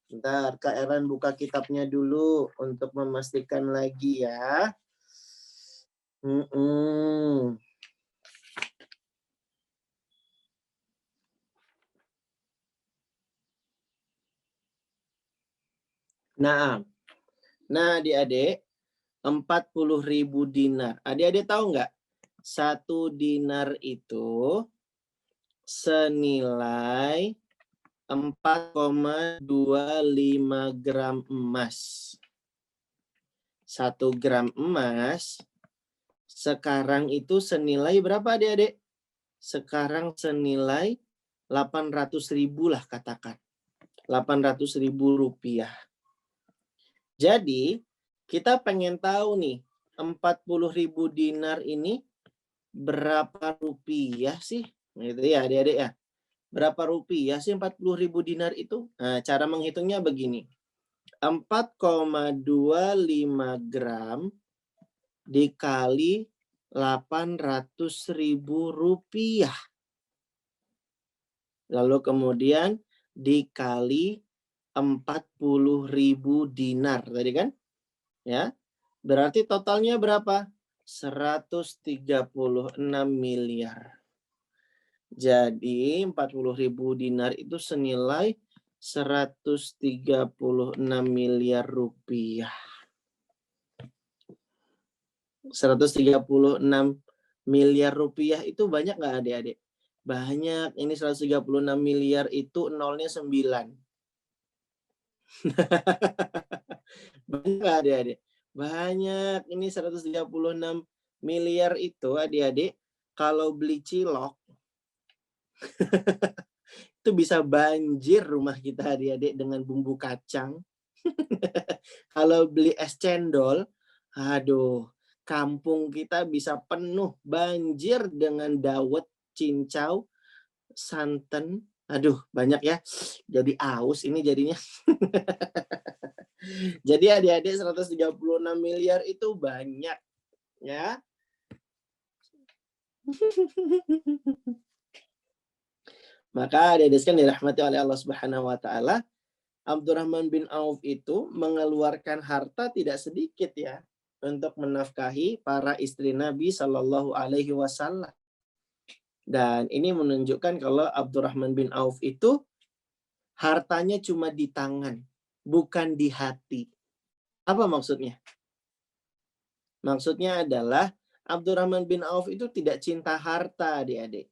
Bentar, Kak Erlan buka kitabnya dulu untuk memastikan lagi ya. Nah adik-adik, 40.000 dinar. Adik-adik tahu nggak? 1 dinar itu senilai 4,25 gram emas. 1 gram emas sekarang itu senilai berapa adik-adik? Sekarang senilai 800.000 lah katakan. 800.000 rupiah. Jadi kita pengen tahu nih, 40.000 dinar ini berapa rupiah sih? Gitu ya adik-adik ya. Berapa rupiah sih 40.000 dinar itu? Nah, cara menghitungnya begini. 4,25 gram dikali 800.000 rupiah. Lalu kemudian dikali 40.000 dinar tadi kan? Ya. Berarti totalnya berapa? 136 miliar. Jadi 40.000 dinar itu senilai 136 miliar rupiah. 136 miliar rupiah itu banyak nggak adik-adik? Banyak. Ini 136 miliar itu nolnya 9. Banyak adik-adik. Banyak. Ini 136 miliar itu adik-adik. Kalau beli cilok, itu bisa banjir rumah kita adik-adik dengan bumbu kacang. Kalau beli es cendol, aduh, kampung kita bisa penuh banjir dengan dawet, cincau, santan. Aduh, banyak ya. Jadi aus ini jadinya. Jadi adik-adik 136 miliar itu banyak. Ya. Maka adik-adik sekalian dirahmati oleh Allah Subhanahu wa taala, Abdurrahman bin Auf itu mengeluarkan harta tidak sedikit ya untuk menafkahi para istri Nabi Shallallahu alaihi wasallam. Dan ini menunjukkan kalau Abdurrahman bin Auf itu Hartanya cuma di tangan, bukan di hati. Apa maksudnya? Maksudnya adalah Abdurrahman bin Auf itu tidak cinta harta, adik-adik.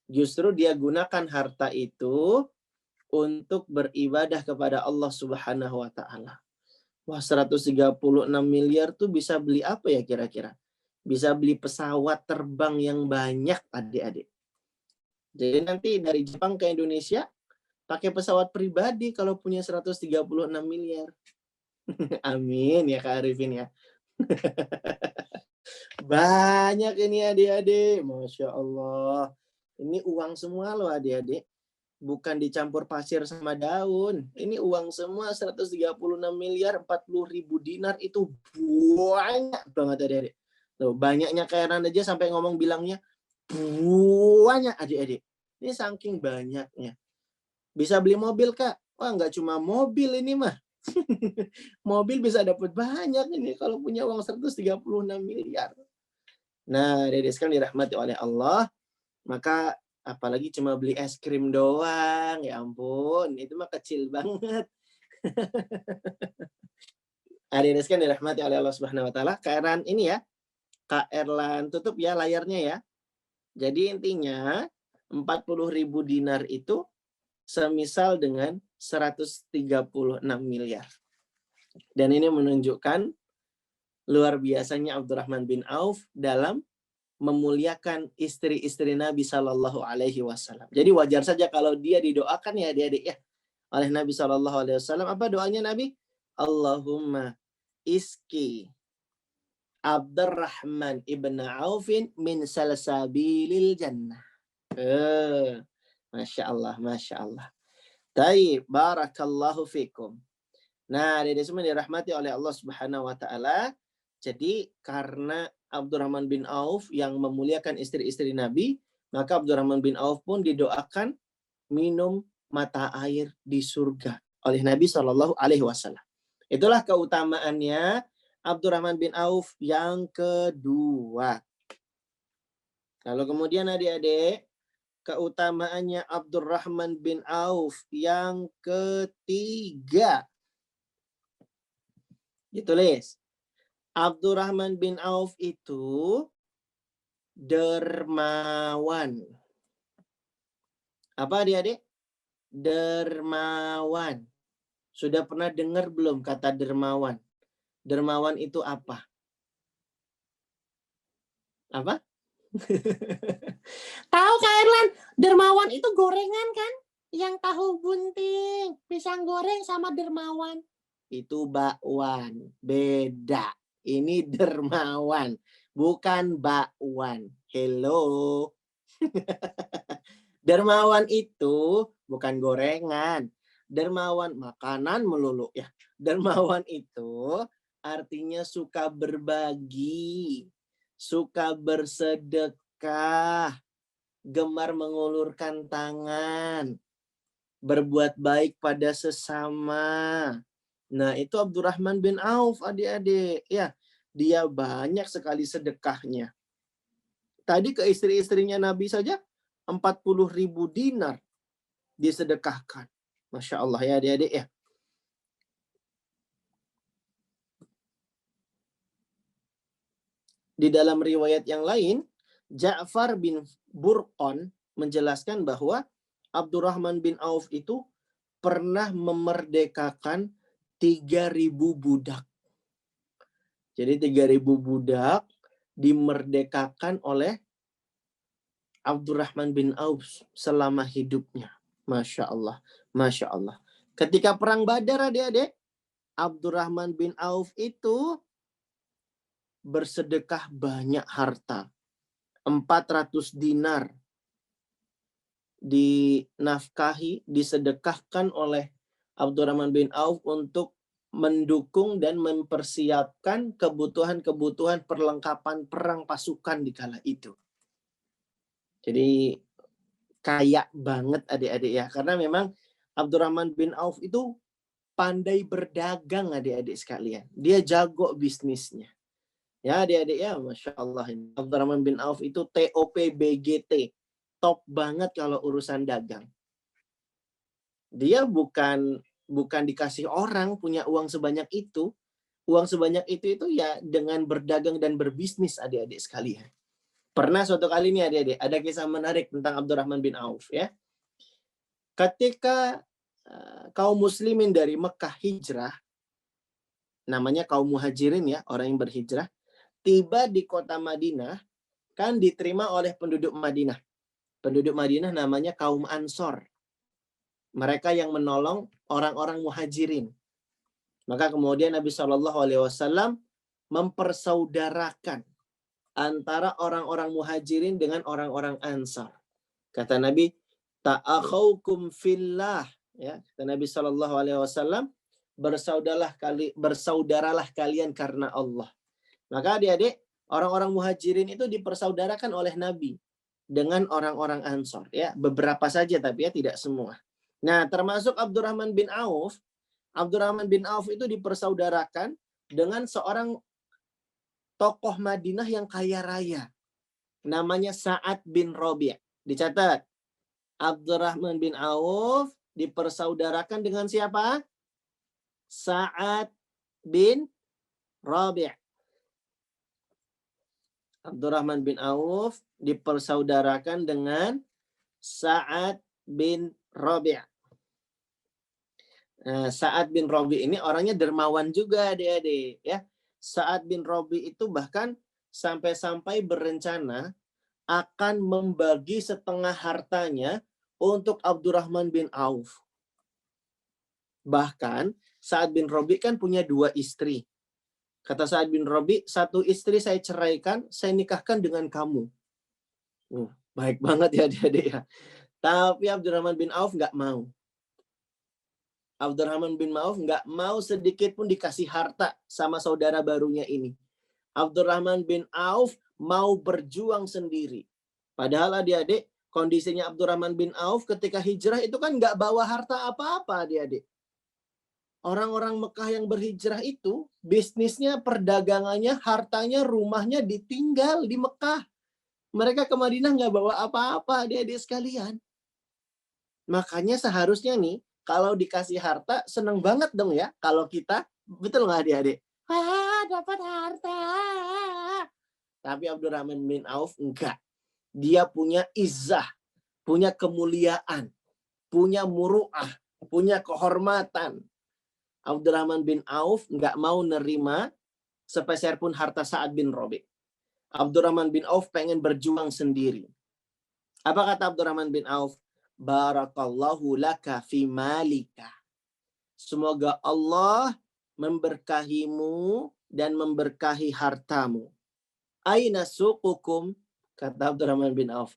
Justru dia gunakan harta itu untuk beribadah kepada Allah Subhanahu wa taala. Wah, 136 miliar tuh bisa beli apa ya kira-kira? Bisa beli pesawat terbang yang banyak, adik-adik. Jadi nanti dari Jepang ke Indonesia pakai pesawat pribadi kalau punya 136 miliar. Amin ya Kak Arifin ya. Banyak ini adik-adik. Masya Allah. Ini uang semua loh adik-adik. Bukan dicampur pasir sama daun. Ini uang semua 136 miliar 40.000 dinar itu banyak banget adik-adik. Tuh, banyaknya Kairan aja sampai ngomong bilangnya banyak adik-adik. Ini saking banyaknya. Bisa beli mobil Kak? Wah nggak cuma mobil ini mah. Mobil bisa dapat banyak ini kalau punya uang 136 miliar. Nah, adik-adik sekalian dirahmati oleh Allah, maka apalagi cuma beli es krim doang, ya ampun, itu mah kecil banget. Adik-adik sekalian dirahmati oleh Allah Subhanahu wa taala. Kairan ini ya, Kak Erlan tutup ya layarnya ya. Jadi intinya 40.000 dinar itu semisal dengan 136 miliar. Dan ini menunjukkan luar biasanya Abdurrahman bin Auf dalam memuliakan istri-istri Nabi Shallallahu Alaihi Wasallam. Jadi wajar saja kalau dia didoakan ya adik-adik ya oleh Nabi Shallallahu Alaihi Wasallam. Apa doanya Nabi? Allahumma iski Abdurrahman ibn Aufin min salsabilil jannah. Masya Allah, Masya Allah. Taib, barakallahu fikum. Nah, adik-adik semua dirahmati oleh Allah Subhanahu wa taala. Jadi karena Abdurrahman bin Auf yang memuliakan istri-istri Nabi, maka Abdurrahman bin Auf pun didoakan minum mata air di surga oleh Nabi Shallallahu Alaihi Wasallam. Itulah keutamaannya Abdurrahman bin Auf yang kedua. Lalu kemudian adik-adik, keutamaannya Abdurrahman bin Auf yang ketiga. Ditulis. Abdurrahman bin Auf itu dermawan. Apa adik-adik? Dermawan. Sudah pernah dengar belum kata dermawan? Dermawan itu apa? Apa? Tahu Kak Erlan, dermawan itu gorengan kan? Yang tahu bunting, pisang goreng sama dermawan. Itu bakwan. Beda. Ini dermawan. Bukan bakwan. Hello. Dermawan itu bukan gorengan. Dermawan makanan melulu ya. Dermawan itu artinya suka berbagi. Suka bersedekah. Gemar mengulurkan tangan. Berbuat baik pada sesama. Nah, itu Abdurrahman bin Auf, adik-adik. Ya, dia banyak sekali sedekahnya. Tadi ke istri-istrinya Nabi saja 40.000 dinar disedekahkan. Masya Allah ya adik-adik ya. Di dalam riwayat yang lain, Ja'far bin Burqan menjelaskan bahwa Abdurrahman bin Auf itu pernah memerdekakan 3.000 budak. Jadi 3.000 budak dimerdekakan oleh Abdurrahman bin Auf selama hidupnya. Masya Allah. Masya Allah. Ketika perang Badar adik-adik, Abdurrahman bin Auf itu bersedekah banyak harta. 400 dinar dinafkahi, disedekahkan oleh Abdurrahman bin Auf untuk mendukung dan mempersiapkan kebutuhan-kebutuhan perlengkapan perang pasukan di kala itu. Jadi kaya banget adik-adik ya. Karena memang Abdurrahman bin Auf itu pandai berdagang adik-adik sekalian. Dia jago bisnisnya. Ya adik-adik ya, Masya Allah. Abdurrahman bin Auf itu TOP BGT. Top banget kalau urusan dagang. Dia bukan dikasih orang punya uang sebanyak itu. Uang sebanyak itu ya dengan berdagang dan berbisnis, adik-adik sekalian. Pernah suatu kali nih adik-adik, ada kisah menarik tentang Abdurrahman bin Auf ya. Ketika kaum muslimin dari Mekah hijrah, namanya kaum muhajirin ya, orang yang berhijrah, tiba di kota Madinah, kan diterima oleh penduduk Madinah. Penduduk Madinah namanya kaum Ansor. Mereka yang menolong orang-orang muhajirin. Maka kemudian Nabi SAW mempersaudarakan antara orang-orang muhajirin dengan orang-orang Ansar. Kata Nabi, ta'akhaukum fillah. Ya, kata Nabi SAW, bersaudaralah kalian karena Allah. Maka adik-adik, orang-orang muhajirin itu dipersaudarakan oleh Nabi dengan orang-orang Ansar. Ya, beberapa saja tapi ya tidak semua. Nah, termasuk Abdurrahman bin Auf. Abdurrahman bin Auf itu dipersaudarakan dengan seorang tokoh Madinah yang kaya raya. Namanya Sa'ad bin Rabi'. Dicatat. Abdurrahman bin Auf dipersaudarakan dengan siapa? Sa'ad bin Rabi'. Abdurrahman bin Auf dipersaudarakan dengan Sa'ad bin Rabi'. Sa'ad bin Rabi' ini orangnya dermawan juga adik-adik ya. Sa'ad bin Rabi' itu bahkan sampai-sampai berencana akan membagi setengah hartanya untuk Abdurrahman bin Auf. Bahkan Sa'ad bin Rabi' kan punya 2 istri. Kata Sa'ad bin Rabi', 1 istri saya ceraikan, saya nikahkan dengan kamu. Baik banget ya adik-adik ya. Tapi Abdurrahman bin Auf nggak mau. Abdurrahman bin Auf nggak mau sedikit pun dikasih harta sama saudara barunya ini. Abdurrahman bin Auf mau berjuang sendiri. Padahal adik-adik, kondisinya Abdurrahman bin Auf ketika hijrah itu kan nggak bawa harta apa-apa adik-adik. Orang-orang Mekah yang berhijrah itu, bisnisnya, perdagangannya, hartanya, rumahnya ditinggal di Mekah. Mereka ke Madinah nggak bawa apa-apa adik-adik sekalian. Makanya seharusnya nih, kalau dikasih harta, seneng banget dong ya. Kalau kita, betul nggak adik-adik? Wah, dapat harta. Tapi Abdurrahman bin Auf enggak. Dia punya izzah, punya kemuliaan, punya muru'ah, punya kehormatan. Abdurrahman bin Auf enggak mau nerima sepeser pun harta Sa'ad bin Rabi'. Abdurrahman bin Auf pengen berjuang sendiri. Apa kata Abdurrahman bin Auf? Barakallahu laka fi malika. Semoga Allah memberkahimu dan memberkahi hartamu. Aina suqukum? Kata Abdurrahman bin Auf.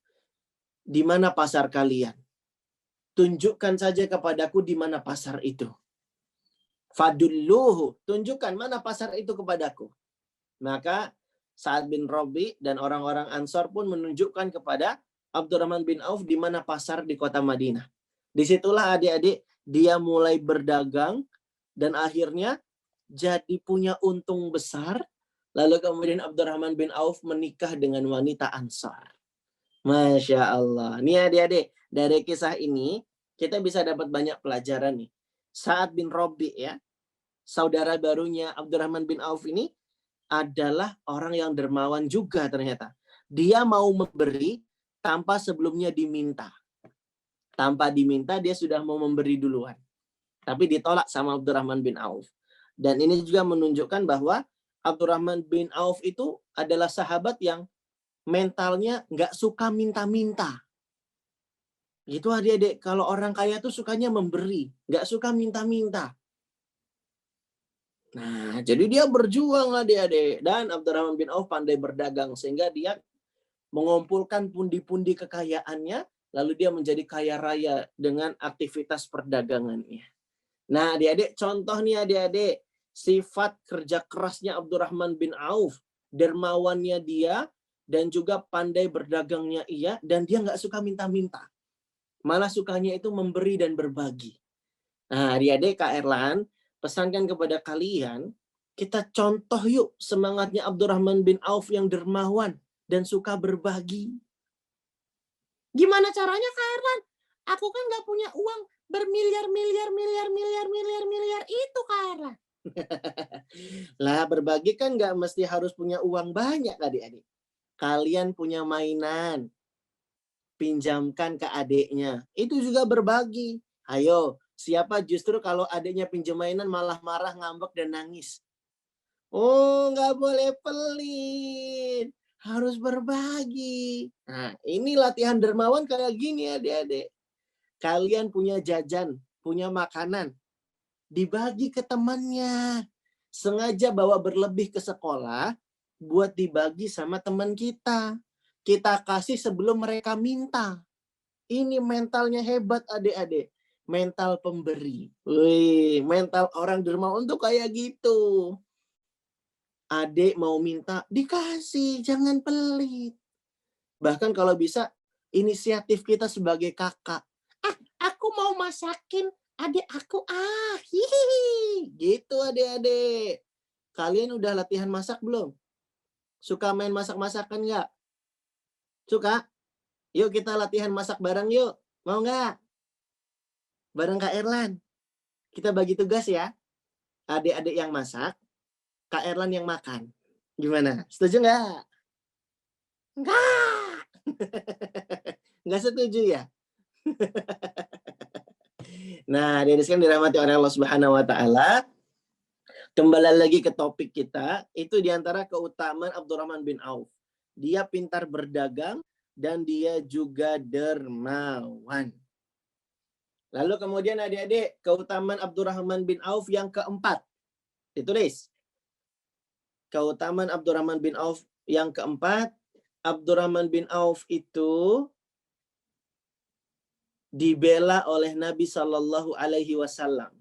Di mana pasar kalian? Tunjukkan saja kepadaku di mana pasar itu. Fadulluhu. Tunjukkan mana pasar itu kepadaku. Maka Sa'ad bin Rabi' dan orang-orang Ansar pun menunjukkan kepada Abdurrahman bin Auf di mana pasar di kota Madinah. Disitulah adik-adik dia mulai berdagang dan akhirnya jadi punya untung besar. Lalu kemudian Abdurrahman bin Auf menikah dengan wanita Ansar. Masya Allah. Nih adik-adik, dari kisah ini kita bisa dapat banyak pelajaran nih. Sa'ad bin Rabi' ya, saudara barunya Abdurrahman bin Auf ini adalah orang yang dermawan juga ternyata. Dia mau memberi tanpa sebelumnya diminta. Tanpa diminta dia sudah mau memberi duluan. Tapi ditolak sama Abdurrahman bin Auf. Dan ini juga menunjukkan bahwa Abdurrahman bin Auf itu adalah sahabat yang mentalnya nggak suka minta-minta. Gitu adik-adik, kalau orang kaya tuh sukanya memberi, nggak suka minta-minta. Nah, jadi dia berjuang adik-adik. Dan Abdurrahman bin Auf pandai berdagang sehingga dia mengumpulkan pundi-pundi kekayaannya, lalu dia menjadi kaya raya dengan aktivitas perdagangannya. Nah, adik-adik, contoh nih adik-adik, sifat kerja kerasnya Abdurrahman bin Auf, dermawannya dia, dan juga pandai berdagangnya ia, dan dia nggak suka minta-minta. Malah sukanya itu memberi dan berbagi. Nah, adik-adik, Kak Erlan, pesankan kepada kalian, kita contoh yuk semangatnya Abdurrahman bin Auf yang dermawan dan suka berbagi. Gimana caranya Kak Erlan? Aku kan nggak punya uang bermiliar itu, Kak Erlan. Lah berbagi kan nggak mesti harus punya uang banyak adik-adik. Kalian punya mainan, pinjamkan ke adiknya. Itu juga berbagi. Ayo, siapa justru kalau adiknya pinjam mainan malah marah, ngambek, dan nangis? Oh, nggak boleh pelit. Harus berbagi. Nah, ini latihan dermawan kayak gini adik-adik. Kalian punya jajan, punya makanan. Dibagi ke temannya. Sengaja bawa berlebih ke sekolah buat dibagi sama teman kita. Kita kasih sebelum mereka minta. Ini mentalnya hebat adik-adik. Mental pemberi. Wih, mental orang dermawan tuh kayak gitu. Adik mau minta, dikasih, jangan pelit. Bahkan kalau bisa, inisiatif kita sebagai kakak. Aku mau masakin adik aku. Hihihi. Gitu adik-adik. Kalian udah latihan masak belum? Suka main masak-masakan nggak? Suka? Yuk kita latihan masak bareng yuk. Mau nggak? Bareng Kak Erlan. Kita bagi tugas ya. Adik-adik yang masak, Kak Erlan yang makan. Gimana? Setuju nggak? Enggak. Nggak setuju ya? Nah, adik-adik sekalian dirahmati oleh Allah Subhanahu wa taala. Kembali lagi ke topik kita, itu diantara keutamaan Abdurrahman bin Auf. Dia pintar berdagang dan dia juga dermawan. Lalu kemudian adik-adik, keutamaan Abdurrahman bin Auf yang keempat. Ditulis. Keutamaan Abdurrahman bin Auf yang keempat, Abdurrahman bin Auf itu dibela oleh Nabi Shallallahu Alaihi Wasallam.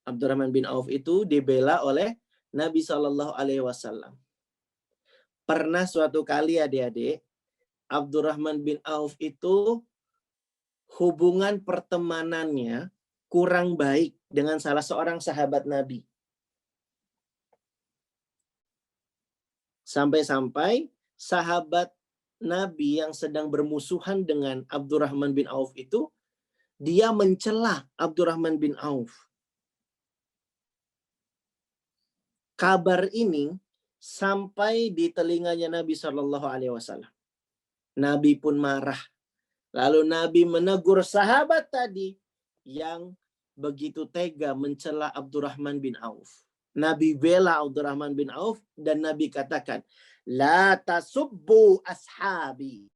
Abdurrahman bin Auf itu dibela oleh Nabi Shallallahu Alaihi Wasallam. Pernah suatu kali adik-adik, Abdurrahman bin Auf itu hubungan pertemanannya kurang baik dengan salah seorang sahabat Nabi. Sampai-sampai sahabat Nabi yang sedang bermusuhan dengan Abdurrahman bin Auf itu, dia mencela Abdurrahman bin Auf. Kabar ini sampai di telinganya Nabi Shallallahu Alaihi Wasallam. Nabi pun marah. Lalu Nabi menegur sahabat tadi yang begitu tega mencela Abdurrahman bin Auf. Nabi bela Abdurrahman bin Auf dan Nabi katakan, La tasubbu ashabi.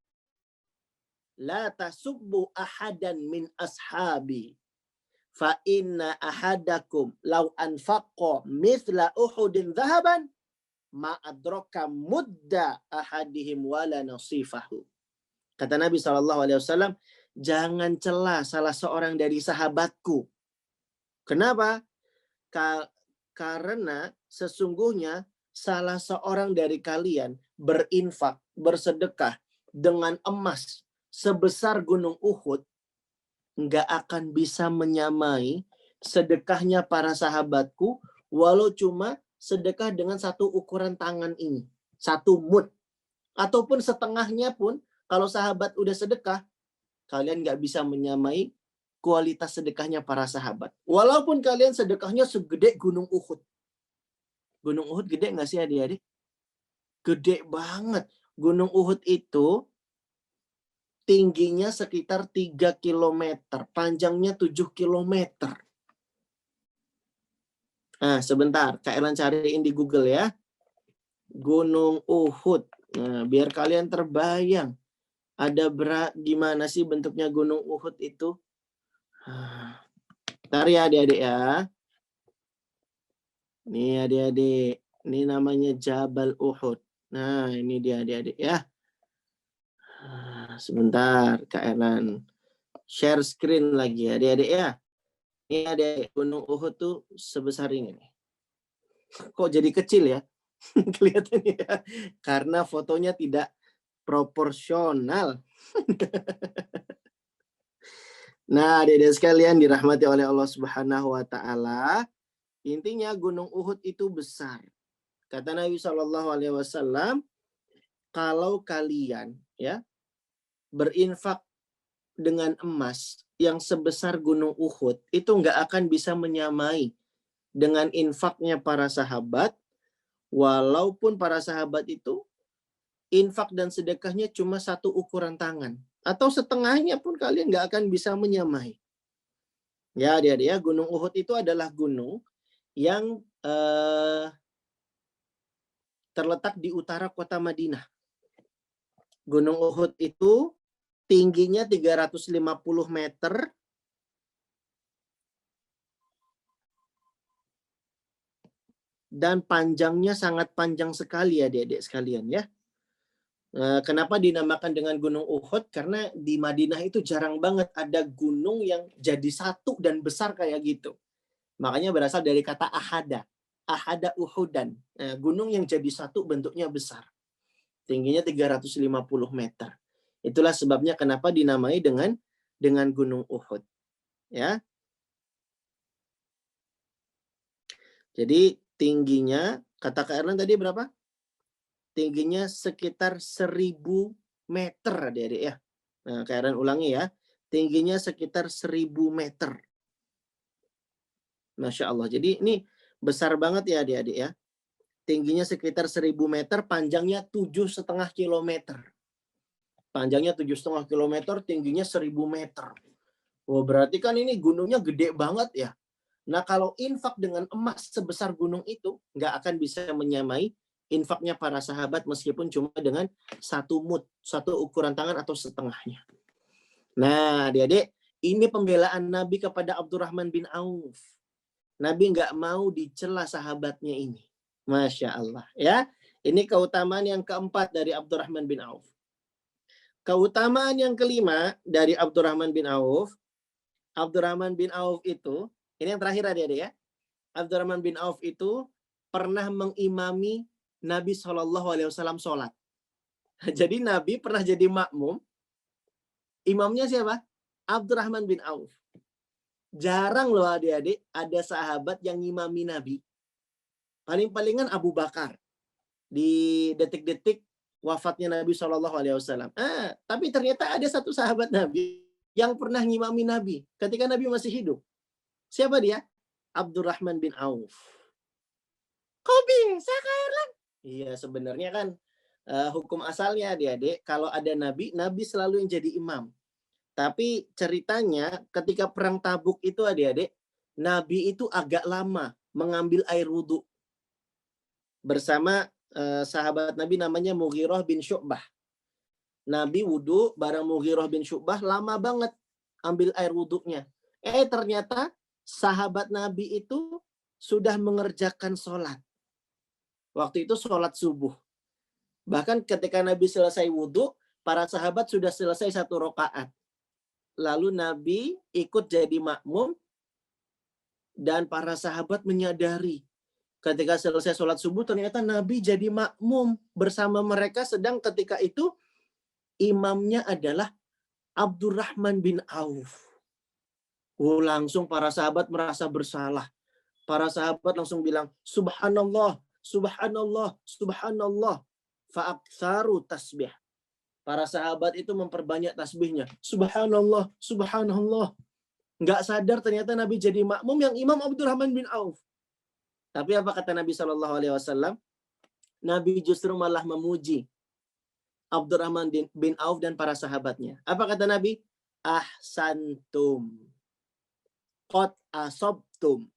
La tasubbu ahadan min ashabi. Fa inna ahadakum law anfaqa mithla Uhudin dhahaban ma adraka mudda ahadihim wala nasifahu. Kata Nabi SAW, jangan cela salah seorang dari sahabatku. Kenapa? Karena sesungguhnya salah seorang dari kalian berinfak, bersedekah dengan emas sebesar gunung Uhud, nggak akan bisa menyamai sedekahnya para sahabatku, walau cuma sedekah dengan satu ukuran tangan ini, satu mud. Ataupun setengahnya pun, kalau sahabat udah sedekah, kalian nggak bisa menyamai kualitas sedekahnya para sahabat. Walaupun kalian sedekahnya segede gunung Uhud. Gunung Uhud gede nggak sih adik-adik? Gede banget. Gunung Uhud itu tingginya sekitar 3 km, panjangnya 7 km. Nah, sebentar, Kak Erlan cariin di Google ya. Gunung Uhud. Nah, biar kalian terbayang. Ada gimana sih bentuknya Gunung Uhud itu? Bentar ya adik-adik ya. Nih adik-adik. Ini namanya Jabal Uhud. Nah, ini dia adik-adik ya. Sebentar, Kak Erlan. Share screen lagi adik-adik ya. Ini ada Gunung Uhud tuh sebesar ini nih. Kok jadi kecil ya? Kelihatannya ya. Karena fotonya tidak proporsional. Nah, adik-adik sekalian dirahmati oleh Allah Subhanahu wa taala, intinya Gunung Uhud itu besar. Kata Nabi Shallallahu alaihi wasallam, kalau kalian ya berinfak dengan emas yang sebesar gunung Uhud itu nggak akan bisa menyamai dengan infaknya para sahabat, walaupun para sahabat itu infak dan sedekahnya cuma satu ukuran tangan. Atau setengahnya pun kalian nggak akan bisa menyamai. Ya adik-adik ya, gunung Uhud itu adalah gunung yang terletak di utara kota Madinah. Gunung Uhud itu tingginya 350 meter dan panjangnya sangat panjang sekali ya adik-adik sekalian ya. Kenapa dinamakan dengan Gunung Uhud? Karena di Madinah itu jarang banget ada gunung yang jadi satu dan besar kayak gitu. Makanya berasal dari kata ahada. Ahada Uhudan. Gunung yang jadi satu bentuknya besar. Tingginya 350 meter. Itulah sebabnya kenapa dinamai dengan Gunung Uhud. Ya. Jadi tingginya, kata Kak Erlan tadi berapa? Tingginya sekitar 1000 meter adik-adik ya. Nah, Kak Erlan ulangi ya. Tingginya sekitar 1000 meter. Masya Allah. Jadi ini besar banget ya adik-adik ya. Tingginya sekitar 1000 meter, panjangnya 7,5 kilometer. Panjangnya 7,5 kilometer, tingginya 1000 meter. Wah, berarti kan ini gunungnya gede banget ya. Nah, kalau infak dengan emas sebesar gunung itu, nggak akan bisa menyamai infaknya para sahabat meskipun cuma dengan satu mud, satu ukuran tangan atau setengahnya. Nah, adik-adik, ini pembelaan Nabi kepada Abdurrahman bin Auf. Nabi nggak mau dicela sahabatnya ini. Masya Allah. Ya, ini keutamaan yang keempat dari Abdurrahman bin Auf. Keutamaan yang kelima dari Abdurrahman bin Auf. Abdurrahman bin Auf itu, ini yang terakhir adik-adik ya. Abdurrahman bin Auf itu pernah mengimami Nabi SAW sholat. Jadi Nabi pernah jadi makmum. Imamnya siapa? Abdurrahman bin Auf. Jarang loh adik-adik ada sahabat yang ngimami Nabi. Paling-palingan Abu Bakar di detik-detik wafatnya Nabi SAW. Tapi ternyata ada satu sahabat Nabi yang pernah ngimami Nabi ketika Nabi masih hidup. Siapa dia? Abdurrahman bin Auf. Kok bisa Kak Erlan? Iya, sebenarnya kan hukum asalnya adik-adik, kalau ada Nabi, Nabi selalu yang jadi imam. Tapi ceritanya ketika perang Tabuk itu adik-adik, Nabi itu agak lama mengambil air wudhu. Bersama sahabat Nabi namanya Mughirah bin Syu'bah. Nabi wudhu bareng Mughirah bin Syu'bah lama banget ambil air wudhunya. Ternyata sahabat Nabi itu sudah mengerjakan sholat. Waktu itu sholat subuh. Bahkan ketika Nabi selesai wudhu, para sahabat sudah selesai 1 rakaat. Lalu Nabi ikut jadi makmum dan para sahabat menyadari ketika selesai sholat subuh ternyata Nabi jadi makmum bersama mereka, sedang ketika itu imamnya adalah Abdurrahman bin Auf. Langsung para sahabat merasa bersalah. Para sahabat langsung bilang, Subhanallah, Subhanallah, Subhanallah. Fa'aktsaru tasbih. Para sahabat itu memperbanyak tasbihnya. Subhanallah, Subhanallah. Nggak sadar ternyata Nabi jadi makmum yang imam Abdurrahman bin Auf. Tapi apa kata Nabi SAW? Nabi justru malah memuji Abdurrahman bin Auf dan para sahabatnya. Apa kata Nabi? Ahsantum. Qad asobtum.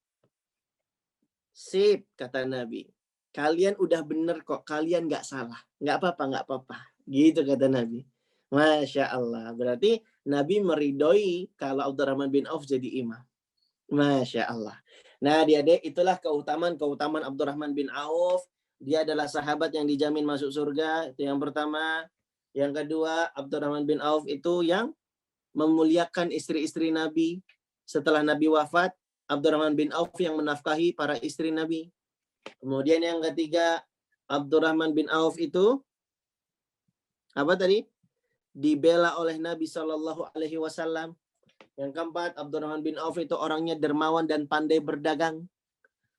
Sip, kata Nabi. Kalian udah bener kok. Kalian nggak salah. Nggak apa-apa, nggak apa-apa. Gitu kata Nabi. Masya Allah. Berarti Nabi meridoi kalau Abdurrahman bin Auf jadi imam. Masya Allah. Nah, adik-adik, itulah keutamaan Abdurrahman bin Auf. Dia adalah sahabat yang dijamin masuk surga. Itu yang pertama. Yang kedua, Abdurrahman bin Auf itu yang memuliakan istri-istri Nabi. Setelah Nabi wafat, Abdurrahman bin Auf yang menafkahi para istri Nabi. Kemudian yang ketiga, Abdurrahman bin Auf itu apa tadi? Dibela oleh Nabi SAW. Yang keempat, Abdurrahman bin Auf itu orangnya dermawan dan pandai berdagang.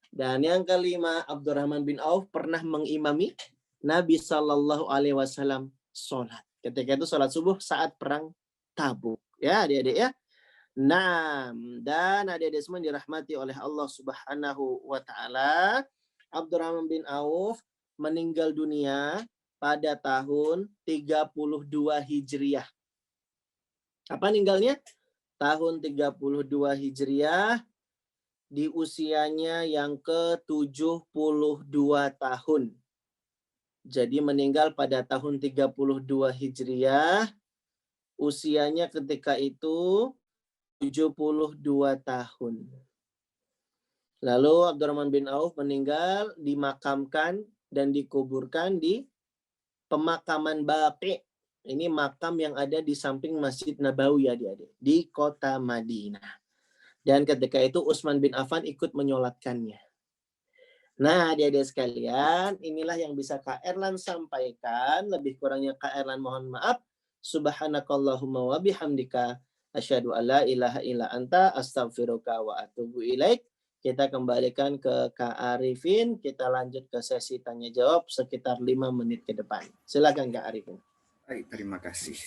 Dan yang kelima, Abdurrahman bin Auf pernah mengimami Nabi SAW sholat. Ketika itu sholat subuh saat perang Tabuk. Ya, adik-adik ya. Nah, dan adik-adik semua dirahmati oleh Allah Subhanahu wa taala. Abdurrahman bin Auf meninggal dunia pada tahun 32 Hijriah. Apa meninggalnya? Tahun 32 Hijriah di usianya yang ke-72 tahun. Jadi meninggal pada tahun 32 Hijriah. Usianya ketika itu 72 tahun. Lalu Abdurrahman bin Auf meninggal, dimakamkan dan dikuburkan di pemakaman Baqi. Ini makam yang ada di samping Masjid Nabawi, adik-adik, di kota Madinah. Dan ketika itu Utsman bin Affan ikut menyolatkannya. Nah, adik-adik sekalian, inilah yang bisa Kak Erlan sampaikan. Lebih kurangnya Kak Erlan mohon maaf. Subhanakallahumma wa bihamdika asyhadu an la ilaha illa anta astaghfiruka wa atubu ilaik. Kita kembalikan ke Kak Arifin, kita lanjut ke sesi tanya jawab sekitar 5 menit ke depan. Silakan Kak Arifin. Baik, terima kasih.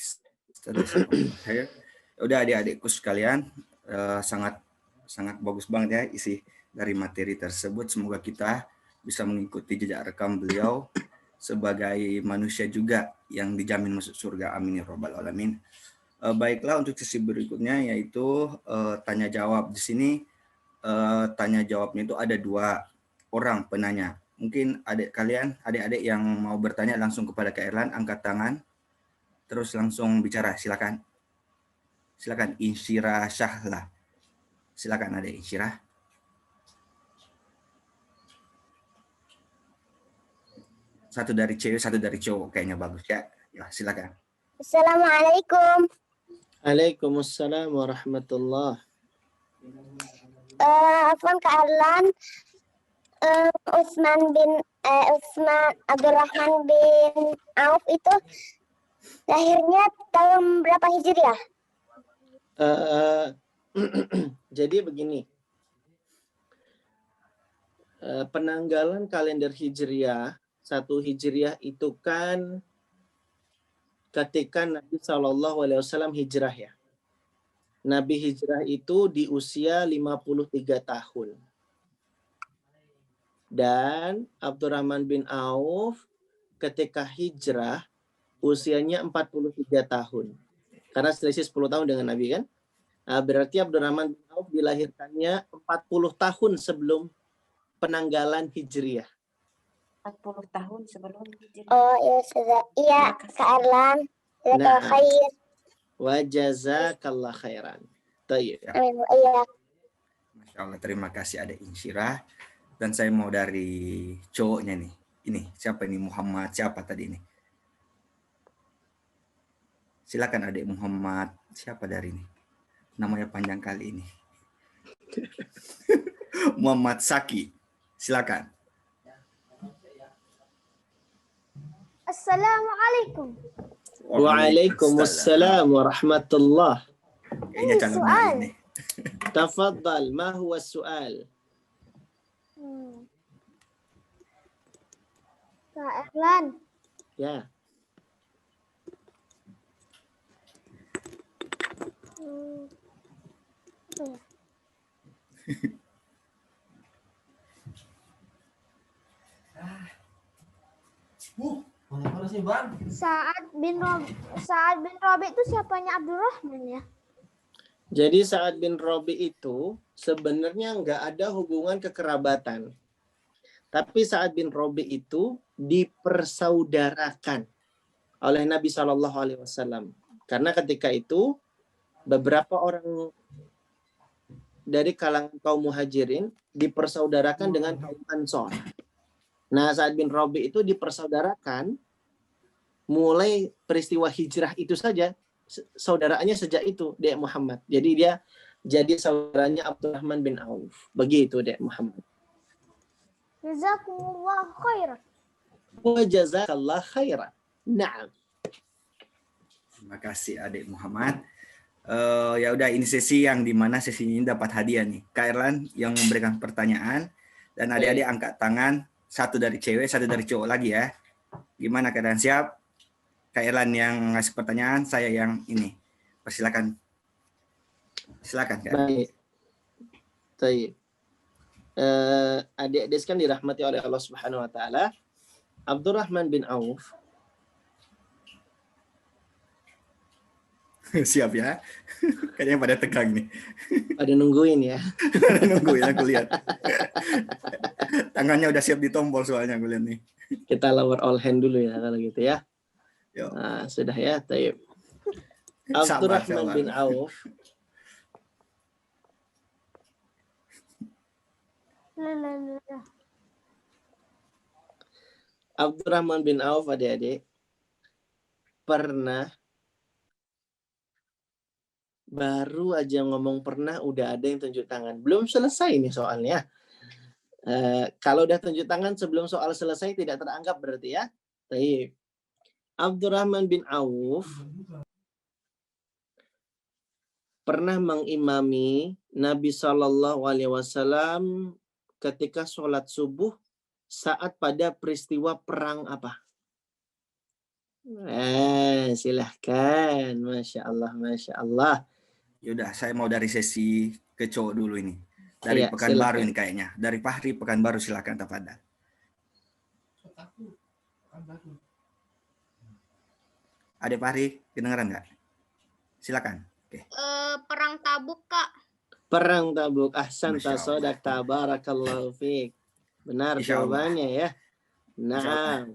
Udah adik-adikku sekalian, sangat bagus banget ya isi dari materi tersebut. Semoga kita bisa mengikuti jejak rekam beliau sebagai manusia juga yang dijamin masuk surga. Amin ya rabbal alamin. Baiklah, untuk sesi berikutnya yaitu tanya jawab. Di sini tanya jawabnya itu ada 2 orang penanya. Mungkin adik-adik yang mau bertanya langsung kepada Kak Erlan, angkat tangan, terus langsung bicara. Silakan Insyirah Syahla. Silakan adik Insyirah. Satu dari cewek, satu dari cowok, kayaknya bagus ya. Ya, silakan. Assalamualaikum. Waalaikumsalam warahmatullahi. Afwan Kak Erlan, Utsman Abdurrahman bin Auf itu lahirnya tahun berapa Hijriah? Jadi begini, penanggalan kalender Hijriah, 1 Hijriah itu kan ketika Nabi SAW hijrah ya. Nabi hijrah itu di usia 53 tahun. Dan Abdurrahman bin Auf ketika hijrah usianya 43 tahun. Karena selisih 10 tahun dengan Nabi kan. Nah, berarti Abdurrahman bin Auf dilahirkannya 40 tahun sebelum penanggalan Hijriah. 40 tahun sebelum Hijriah. Oh iya, iya Kak Erlan. Nah. Khair. Wa jazakallah khairan. Tayyib. Amin. Iya. Masya Allah, terima kasih ada Insyirah. Dan saya mau dari cowoknya nih. Ini siapa ini? Muhammad siapa tadi ini? Silakan adik Muhammad. Siapa dari ini? Namanya panjang kali ini. Muhammad Saki. Silakan. Assalamualaikum. Waalaikumsalam warahmatullah. Kayaknya calon ini. Tafaddal, ma huwa su'al? Kak Erlan. Ya. Sa'ad bin Rabi itu siapanya Abdurrahman ya? Jadi Sa'ad bin Rabi itu sebenarnya nggak ada hubungan kekerabatan. Tapi Sa'ad bin Rabi itu dipersaudarakan oleh Nabi SAW. Karena ketika itu beberapa orang dari kalangan kaum muhajirin dipersaudarakan dengan kaum Ansor. Nah, Sa'ad bin Rabi itu dipersaudarakan mulai peristiwa hijrah itu saja, saudaraannya sejak itu, Dek Muhammad. Jadi dia jadi saudaranya Abdurrahman bin Auf. Begitu, Dek Muhammad. Jazakumullah khairan. Wa jazakallah khairan. Naam. Terima kasih adik Muhammad. Ya udah, ini sesi yang dimana sesi ini dapat hadiah nih. Kak Erlan yang memberikan pertanyaan dan adik-adik angkat tangan, satu dari cewek, satu dari cowok lagi ya. Gimana keadaan, siap? Kak Erlan yang ngasih pertanyaan, saya yang ini. Persilakan Silakan Kak. Baik. Baik. Adik-adik sekalian dirahmati oleh Allah Subhanahu wa taala. Abdurrahman bin Auf Siap ya. Kayaknya pada tegang nih. pada nungguin ya. Nungguin aku lihat. Tangannya udah siap ditombol soalnya aku lihat nih. Kita lower all hand dulu ya kalau gitu ya. Yuk. Nah, sudah ya, taib. Sabar, Abdurrahman sabar. bin Auf Abdurrahman bin Auf adik-adik pernah, baru aja ngomong pernah udah ada yang tunjuk tangan. Belum selesai nih soalnya. Kalau udah tunjuk tangan sebelum soal selesai tidak teranggap berarti ya. Baik. Abdurrahman bin Auf pernah mengimami Nabi Shallallahu Alaihi Wasallam ketika sholat subuh saat pada peristiwa perang apa? Silahkan. Masya Allah, Masya Allah. Yaudah, saya mau dari sesi ke cowok dulu ini. Dari Iya, Pekanbaru silakan. ini kayaknya. Dari Fahri Pekanbaru, silakan tafadhal. Adik Fahri, kedengeran nggak? Silakan. Oke. Perang Tabuk, Kak. Perang Tabuk. Ahsan Masya Allah. tasodak tabarakallahu fiik. Benar Insya Allah. jawabannya ya. Insya Allah. Nah,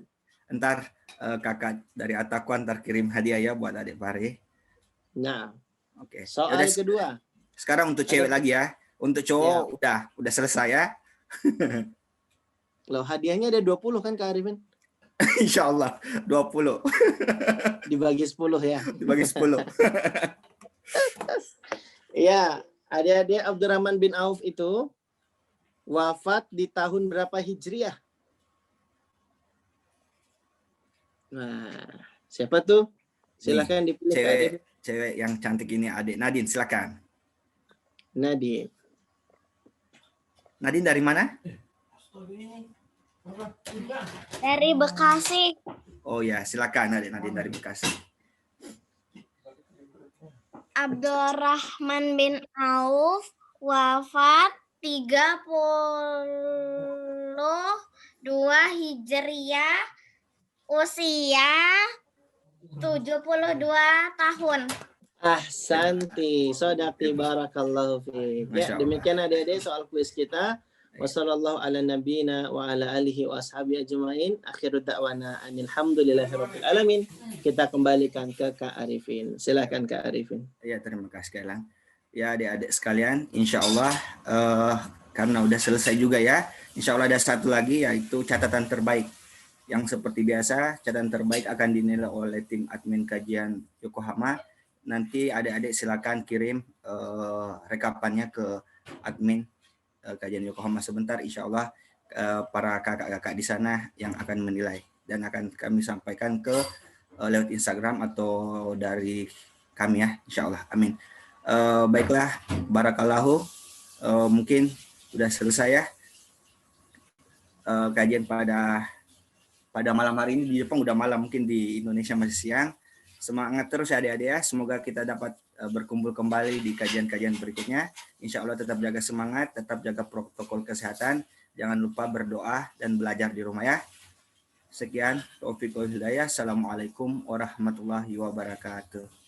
Ntar kakak dari Ataku ntar kirim hadiah ya buat adik Fahri. nah. Oke. Soal Yaudah, kedua. sekarang untuk cewek lagi ya. Untuk cowok udah selesai ya. Loh, hadiahnya ada 20 kan Kak Arifin? Insya Allah 20 Dibagi 10 ya. dibagi 10. Iya, adik-adik Abdurrahman bin Auf itu wafat di tahun berapa Hijriah? Nah, siapa tuh? Silahkan dipilih Kak Arifin. Cewek yang cantik ini adik Nadine, silakan. Nadine. Nadine dari mana? Dari Bekasi. Oh ya, silakan adik Nadine dari Bekasi. Abdurrahman bin Auf wafat 32 Hijriah, usia 72 tahun. Ahsanti, sodaqti barakallahu fiik. Masya Ya, Allah. demikian adik-adik soal kuis kita. Wassallallahu ala nabiyina wa ala alihi wa ashabi ajma'in. Akhiru da'wana anilhamdulillahirabbil alamin. Kita kembalikan ke Kak Arifin. Silakan Kak Arifin. Ya, terima kasih Kailan. Ya, adik-adik sekalian, insya Allah karena udah selesai juga ya. Insya Allah ada satu lagi yaitu catatan terbaik. Yang seperti biasa, catatan terbaik akan dinilai oleh tim admin kajian Yokohama. Nanti adik-adik silakan kirim rekapannya ke admin kajian Yokohama sebentar. Insya Allah para kakak-kakak di sana yang akan menilai dan akan kami sampaikan ke lewat Instagram atau dari kami ya, insya Allah. Amin. Baiklah, barakallahu. Mungkin sudah selesai ya kajian pada malam hari ini. Di Jepang udah malam, mungkin di Indonesia masih siang. Semangat terus ya adik-adik ya. Semoga kita dapat berkumpul kembali di kajian-kajian berikutnya. Insya Allah tetap jaga semangat, tetap jaga protokol kesehatan. Jangan lupa berdoa dan belajar di rumah ya. Sekian, taufiq wal hidayah. Assalamualaikum warahmatullahi wabarakatuh.